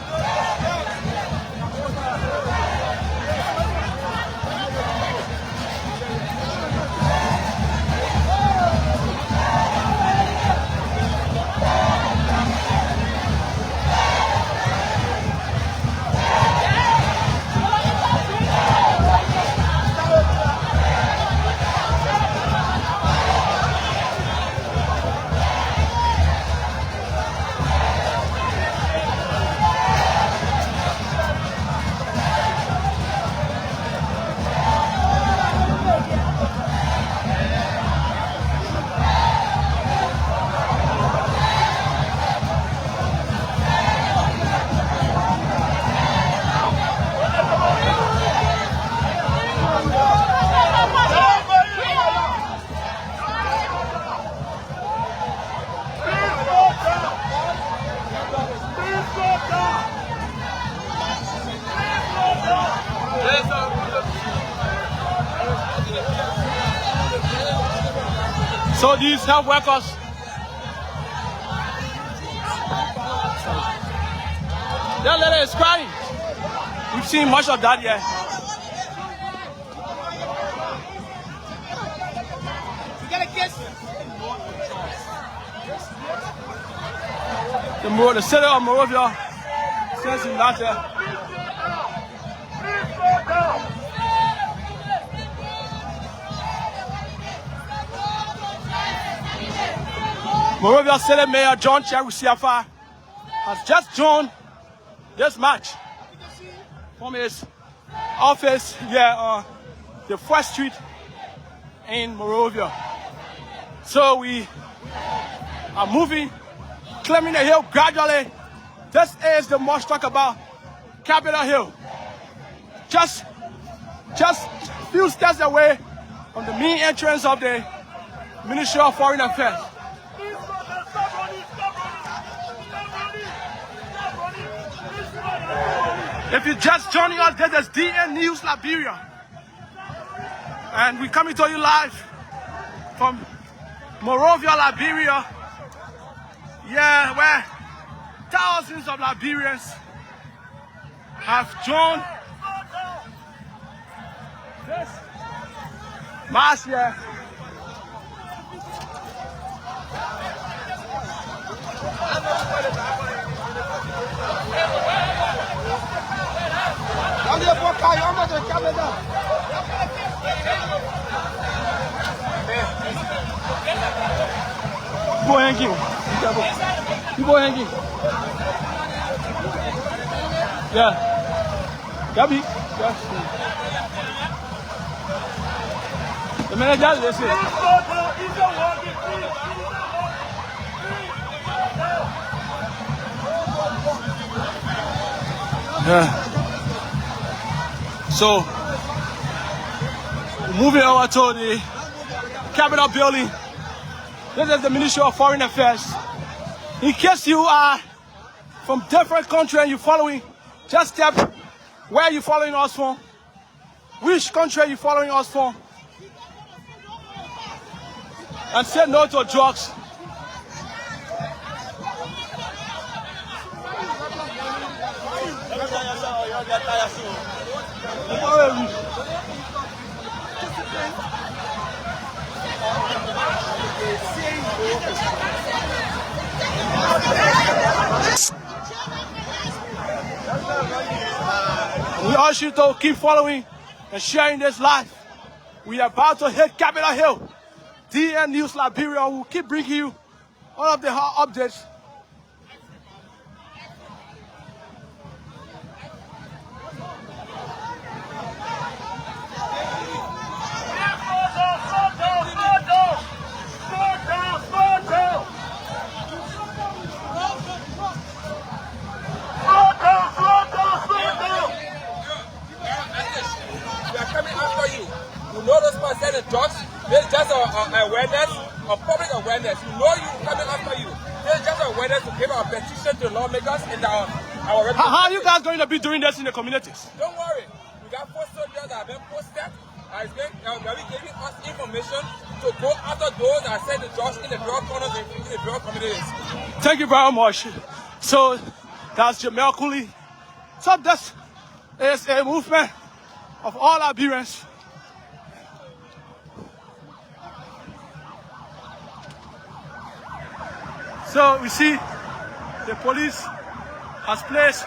So these health workers, that lady is crying. We've seen much of that here. The city of Monrovia says in that Monrovia City Mayor John has just joined this march from his office here on the 1st Street in Monrovia. So we are moving, climbing the hill gradually. This is the march talk about Capitol Hill. Just a few steps away from the main entrance of the Ministry of Foreign Affairs. If you just joining us, this is DN News Liberia, and we're coming to you live from Monrovia, Liberia. Yeah, where thousands of Liberians have joined this march here. People hanging. People hanging. Yeah. Gabi. Yeah. The manager, listen. Yeah. So, moving over to the Capitol building. This is the Ministry of Foreign Affairs. In case you are from different countries and you're following, just tap where you're following us from, which country you're following us from, and say no to drugs. We urge you to keep following and sharing this live. We are about to hit Capitol Hill. DN News Liberia will keep bringing you all of the hot updates. Drugs, this is just awareness, a public awareness. You know you coming after you. This is just awareness to give our petition to lawmakers in our How are you guys going to be doing this in the communities? Don't worry. We got 4 soldiers that have been posted. They'll be giving us information to go after those that sell the drugs in the drug corners and in the drug communities. Thank you very much. So that's Jamel Cooley. So this is a movement of all Liberians. So we see the police has placed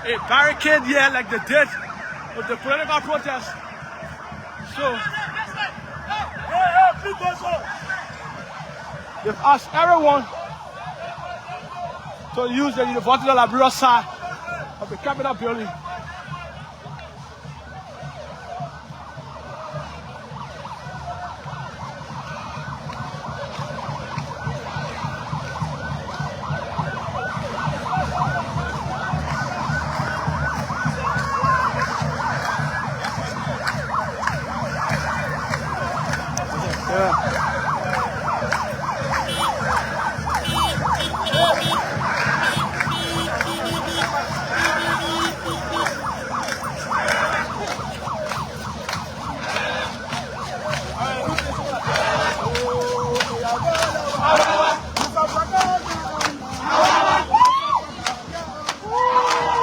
a barricade here like they did with the political protest. So they've asked everyone to use the University of Liberia side of the Capitol building.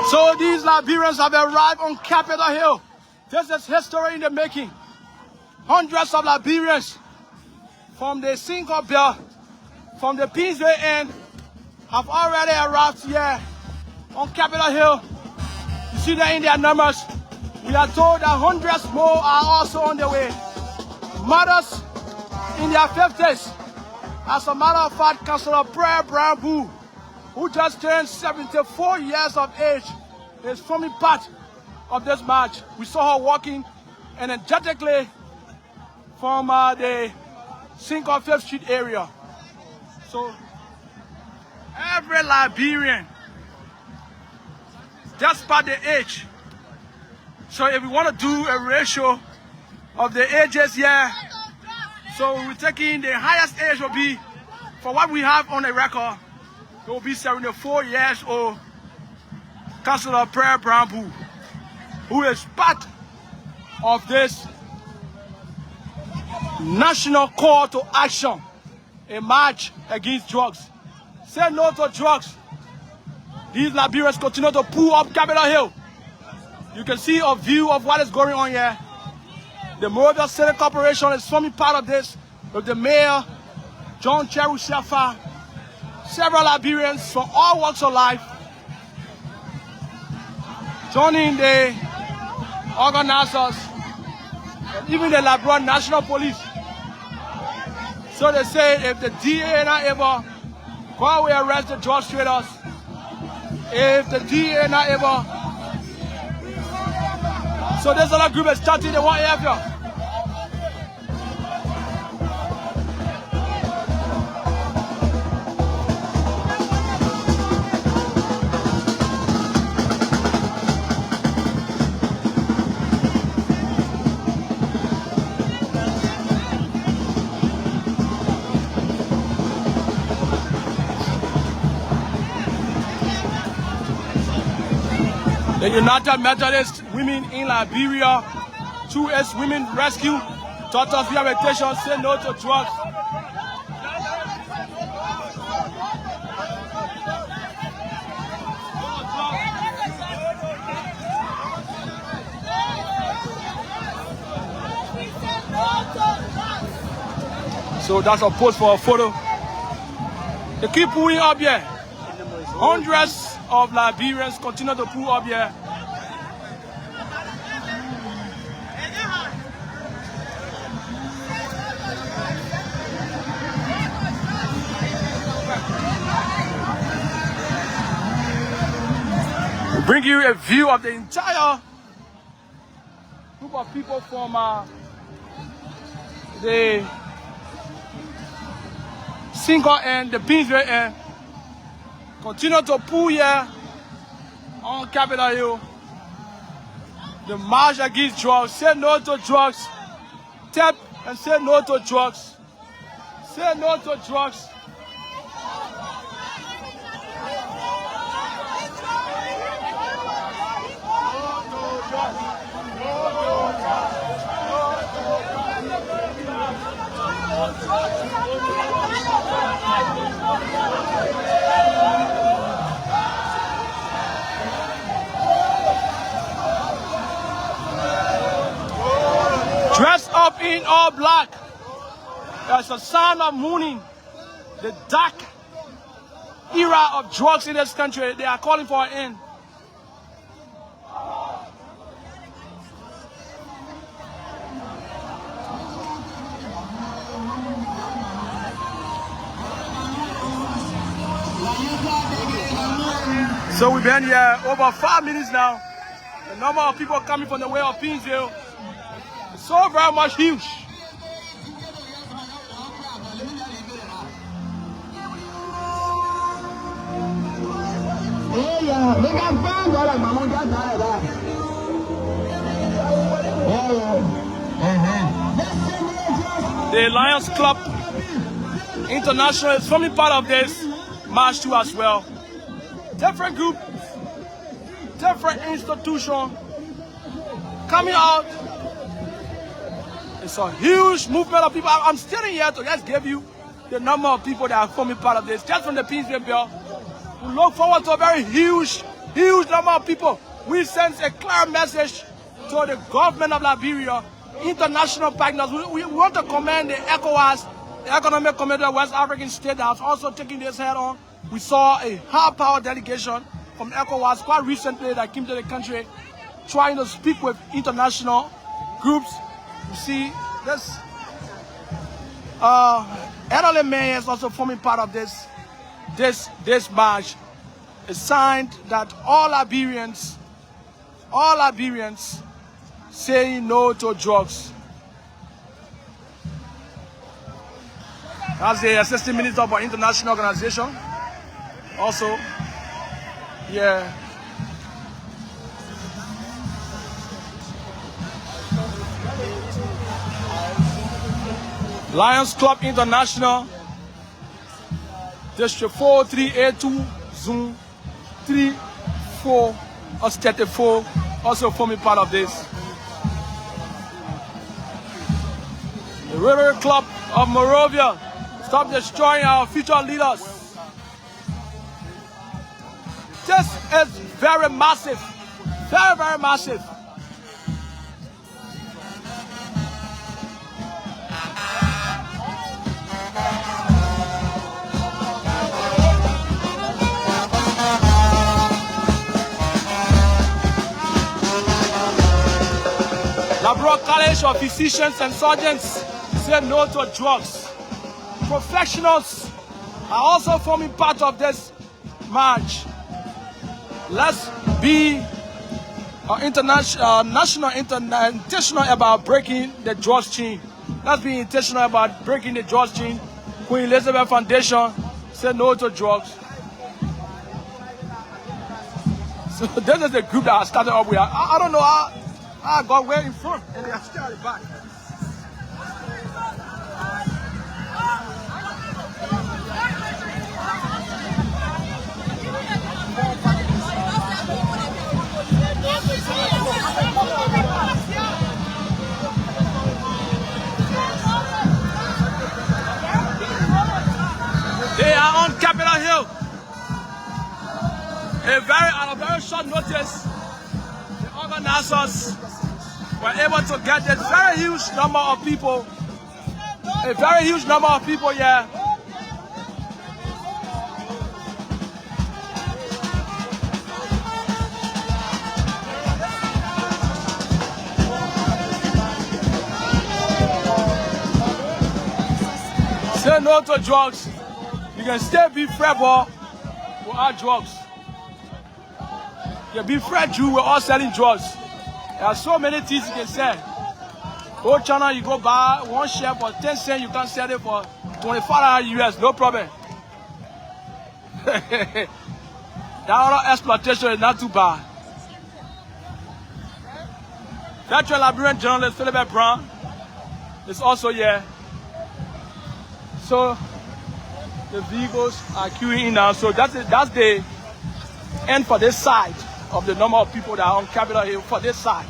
So these Liberians have arrived on Capitol Hill. This is history in the making. Hundreds of Liberians from the Single Belt, from the Peaceway End, have already arrived here on Capitol Hill. You see that in their numbers. We are told that hundreds more are also on the way. Mothers in their 50s. As a matter of fact, Councillor Brown Boo, who just turned 74 years of age, is forming part of this march. We saw her walking energetically from the 5th Street area. So every Liberian, despite the age. So if we want to do a ratio of the ages here, so we're taking the highest age will be, for what we have on the record, it will be 74 years old Councillor Brown Boo, who is part of this national call to action, a march against drugs. Say no to drugs. These Liberians continue to pull up Capitol Hill. You can see a view of what is going on here. The Monrovia City Corporation is forming part of this with the mayor, John Cheru, several Liberians from all walks of life joining the organizers, and even the Liberian National Police. So they say if the DA not able, go away arrest the drug traders. If the DA not able, so this other group is starting the one area. The United Methodist Women in Liberia, 2S Women Rescue, Total Rehabilitation, say no to drugs. So that's a post for a photo. They keep pulling up here. Hundreds of Liberians continue to pull up here. We bring you a view of the entire group of people from the single end, the Beansville end. Continue to pull here on Capitol Hill. The march against drugs. Say no to drugs. Tap and say no to drugs. Say no to drugs. Dressed up in all black as a sign of mourning the dark era of drugs in this country. They are calling for an end. So we've been here over 5 minutes now. The number of people coming from the way of Pinsville is so very much huge. The Lions Club International is forming part of this march too as well. Different groups, different institutions coming out. It's a huge movement of people. I'm standing here to just give you the number of people that are forming part of this, just from the Pinsville Belt. We look forward to a very huge number of people. We send a clear message to the government of Liberia, international partners. We want to commend the ECOWAS, the Economic Committee of West African States, that has also taken this head on. We saw a high-power delegation from ECOWAS quite recently that came to the country trying to speak with international groups. You see, this elderly man is also forming part of this march. A sign that all Liberians saying no to drugs. That's the Assistant Minister for International Organization. Also, yeah. Lions Club International, District 4382, Zoom 3434, also forming part of this. The Rotary Club of Monrovia, stop destroying our future leaders. This is very massive. Very, very massive. Liberia College of Physicians and Surgeons say no to drugs. Professionals are also forming part of this march. Let's be intentional about breaking the drugs chain. Let's be intentional about breaking the drugs chain. Queen Elizabeth Foundation said no to drugs. So this is the group that I started up with. I don't know how I got way in front and they are still at the back. They are on Capitol Hill. On a very short notice, the organizers were able to get a very huge number of people. A very huge number of people here. Say no to drugs. You can still be Fred boy without drugs. You can be Fred Jew without selling drugs. There are so many things you can sell. Go China, you go buy one share for 10 cents, you can sell it for $25 US, no problem. That other exploitation is not too bad. Veteran Liberian journalist Philip Brown is also here. So the vehicles are queuing in now. So that's the end for this side of the number of people that are on Capitol Hill for this side.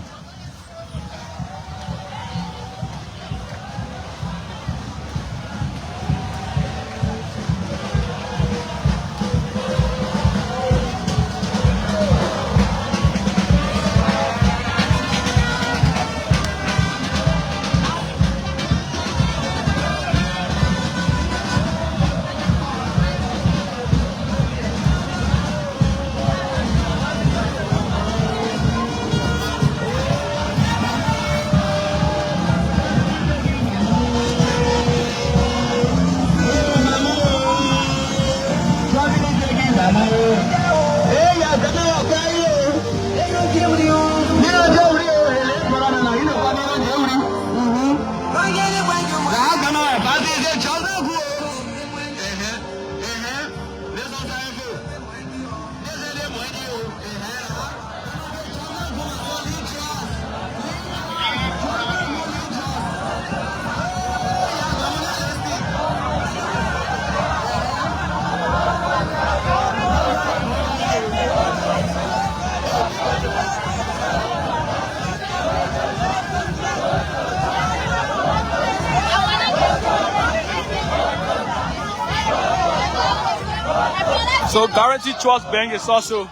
So Guaranteed Trust Bank is also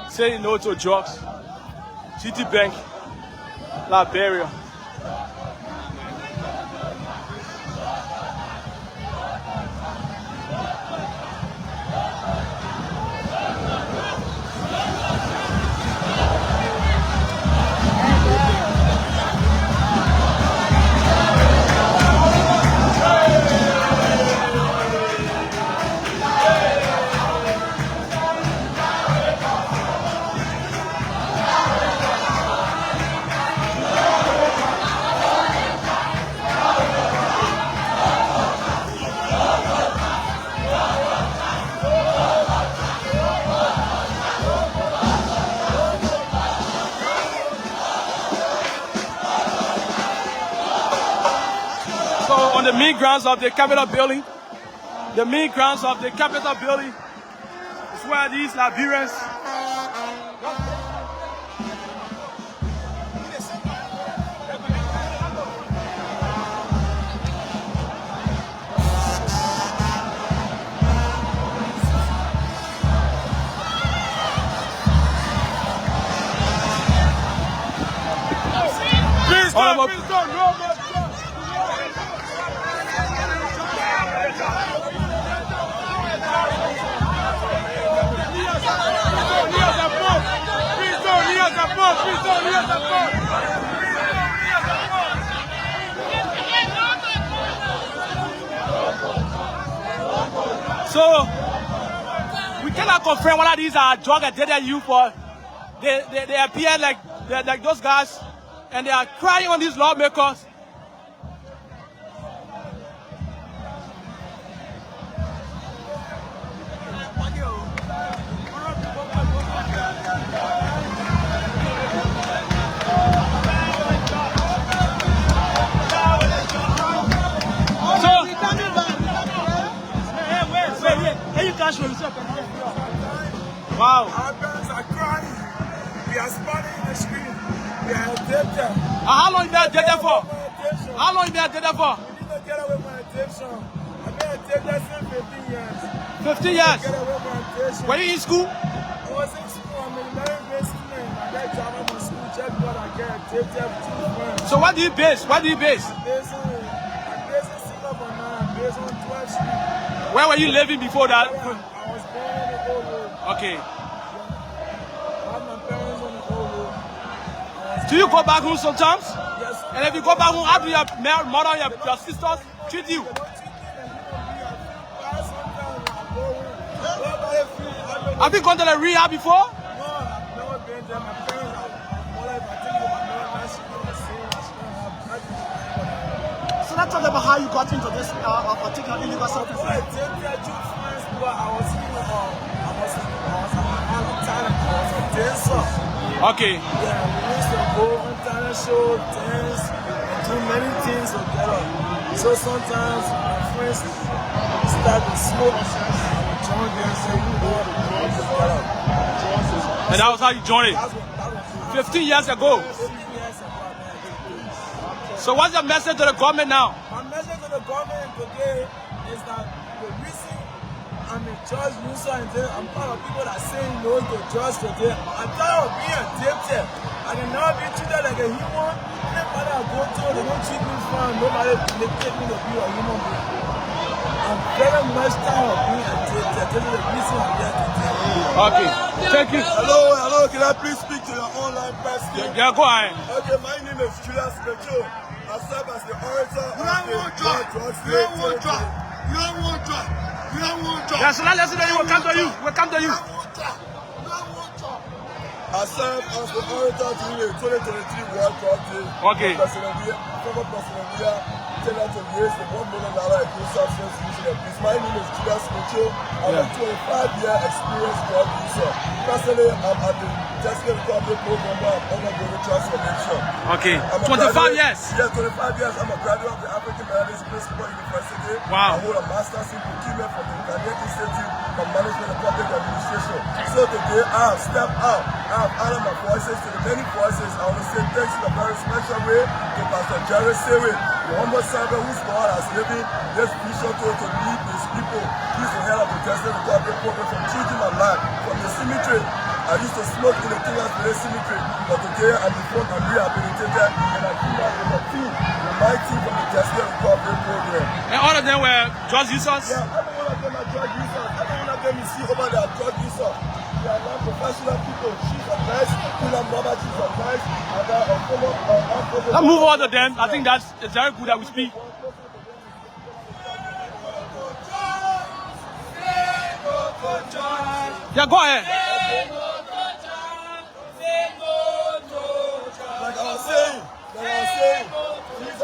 saying no to drugs. GT Bank, Liberia. On the main grounds of the Capitol building, is where these Liberians Honorable. So we cannot confirm whether these are drug addicted youth, but they appear like those guys, and they are crying on these lawmakers. Wow. Our parents are crying. We are spawning in the street. We are addicted. How long you been addicted for? How long you been addicted for? We need to get away from addiction. I've been addicted since 15 years. 15 years? Get away from addiction. Were you in school? I was in school. I'm a Liberian student. My dad drive my school. Check what I get addicted to friends. So what do you base? What do you base? I'm based on Singapore now. I'm based on 12th Street. Where were you living before that? I was born in the old road. Okay. I have my parents on the old road. Do you go back home sometimes? Yes. And if you go back home, how do your mother, your sisters treat you? Have you gone to the rehab before? No, I've never been there. My parents are more like I think about my mother. She never seen her. She don't have. So let's talk about how you got into this particular illegal substance. I did that to friends, but I was a dancer. Okay. Yeah, we used to go on talent show, dance, and do many things together. So sometimes my friends start to smoke and join them, so we go together. And that was how you joined it? 15 years ago. 15 years ago, man. So what's your message to the government now? My message to the government today is that the reason I'm a judge, and then I'm part of people that say no to judge today. I'm tired of being addicted. I can never be treated like a human. Anybody I go to, they don't treat me fine. Nobody take me to be a human being. I'm very much tired of being addicted. This is the reason I'm here today. Okay. Thank you. Hello, can I please speak to your online person? Yeah, go ahead. Okay, my name is Julius Petro. I serve as the orator of the drugs. You don't want drug. You don't want drug. You don't want drug. Yeah, so now let's see that we'll come to you. We'll come to you. I serve as the orator during the 2023 World Drug Day. Okay. Former President Libya tell us to raise the $1 million against substance use abuse. My name is Julius Petro. I'm a 25-year experienced drug user. Personally, I'm at the Testing Recovery Program where I'm undergoing transformation. Okay. 25 years? Yeah, 25 years. I'm a graduate of the African Methodist Principal University. Wow. I hold a master's in procurement from the Canadian Institute of Management and Public Administration. So today I have stepped out. I have added my voices to the many voices. I want to say thanks in a very special way to Pastor Jerry Sewe, the humble servant whose God has given this vision to lead his people. He's the head of the Testing Recovery Program from changing my life from the cemetery. I used to smoke in the King's Village Cemetery, but today I'm informed I'm rehabilitated and I feel like I'm a team, my team from the Testing Recovery Program. And all of them were drug users? Yeah, every one of them are drug users. Every one of them you see over there are drug users. They are not professional people. She's a nice, Kula Mama, she's a nice, and they are full of Let's move on to them. I think it's very good that we speak. Yeah, go ahead. Like I was saying, these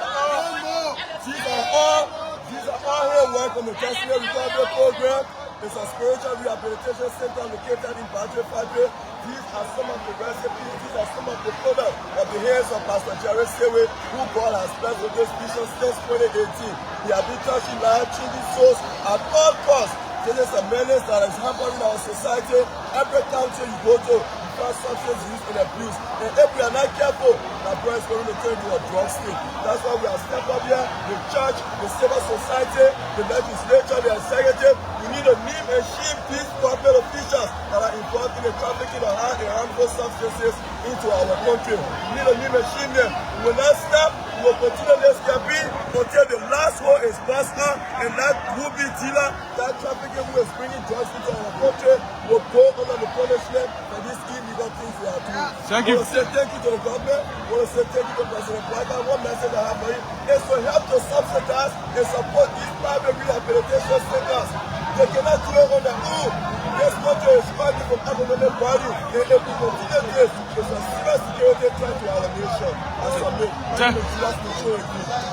are all here work on the Testing Recovery Program. It's a spiritual rehabilitation center located in Badre Fadre. These are some of the recipes, these are some of the products of the hands of Pastor Jerry Sewe, who God has blessed with this vision since 2018. He has been touching lives, changing souls at all costs. This is a menace that is happening in our society. Every country you go to, you illegal substance use and abuse. And if we are not careful, that boy is going to turn into a drug state. That's why we have stepped up here, the church, the civil society, the legislature, the executive. We need to name and shame these government officials that are involved in the trafficking of harmful substances into our country. We need to name and shame them. We will not stop. We will continue this campaign until the last one is bust out, and that would-be dealer, that trafficking who is bringing drugs into our country will go under the punishment for these illegal things they are doing. Thank you. I want to say thank you to the government. I want to say thank you to President Biden. One message I have for you is to help to subsidize and support these private rehabilitation centers. They cannot do it on their own. This country is fighting from economic value. And if we continue this, it's a serious security threat to our nation. That's what me.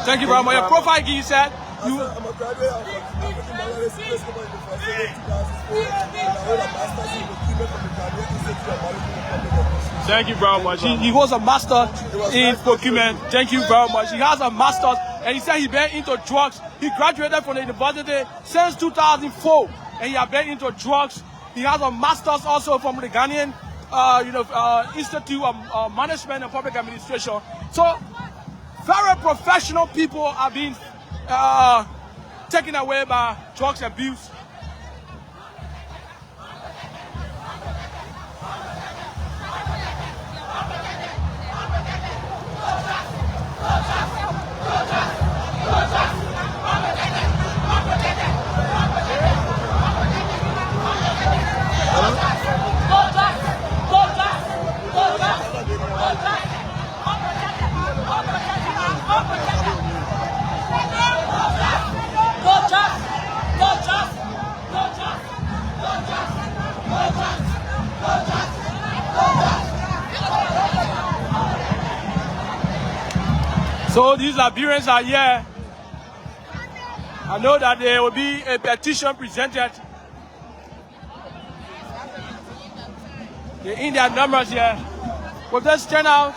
Thank you very much. Your profile, you said I'm a graduate of African Bangladesh Space Company University in 2004, and I hold a master's in procurement from the Ghanaian Institute of Management and Public Administration. Thank you very much. He holds a master in procurement. Thank you very much. He has a master's, and he said he's been into drugs. He graduated from the university since 2004, and he has been into drugs. He has a master's also from the Ghanaian Institute of Management and Public Administration. So very professional people are being taken away by drugs abuse. So these Liberians are here. I know that there will be a petition presented. The Indian numbers here. With this turnout,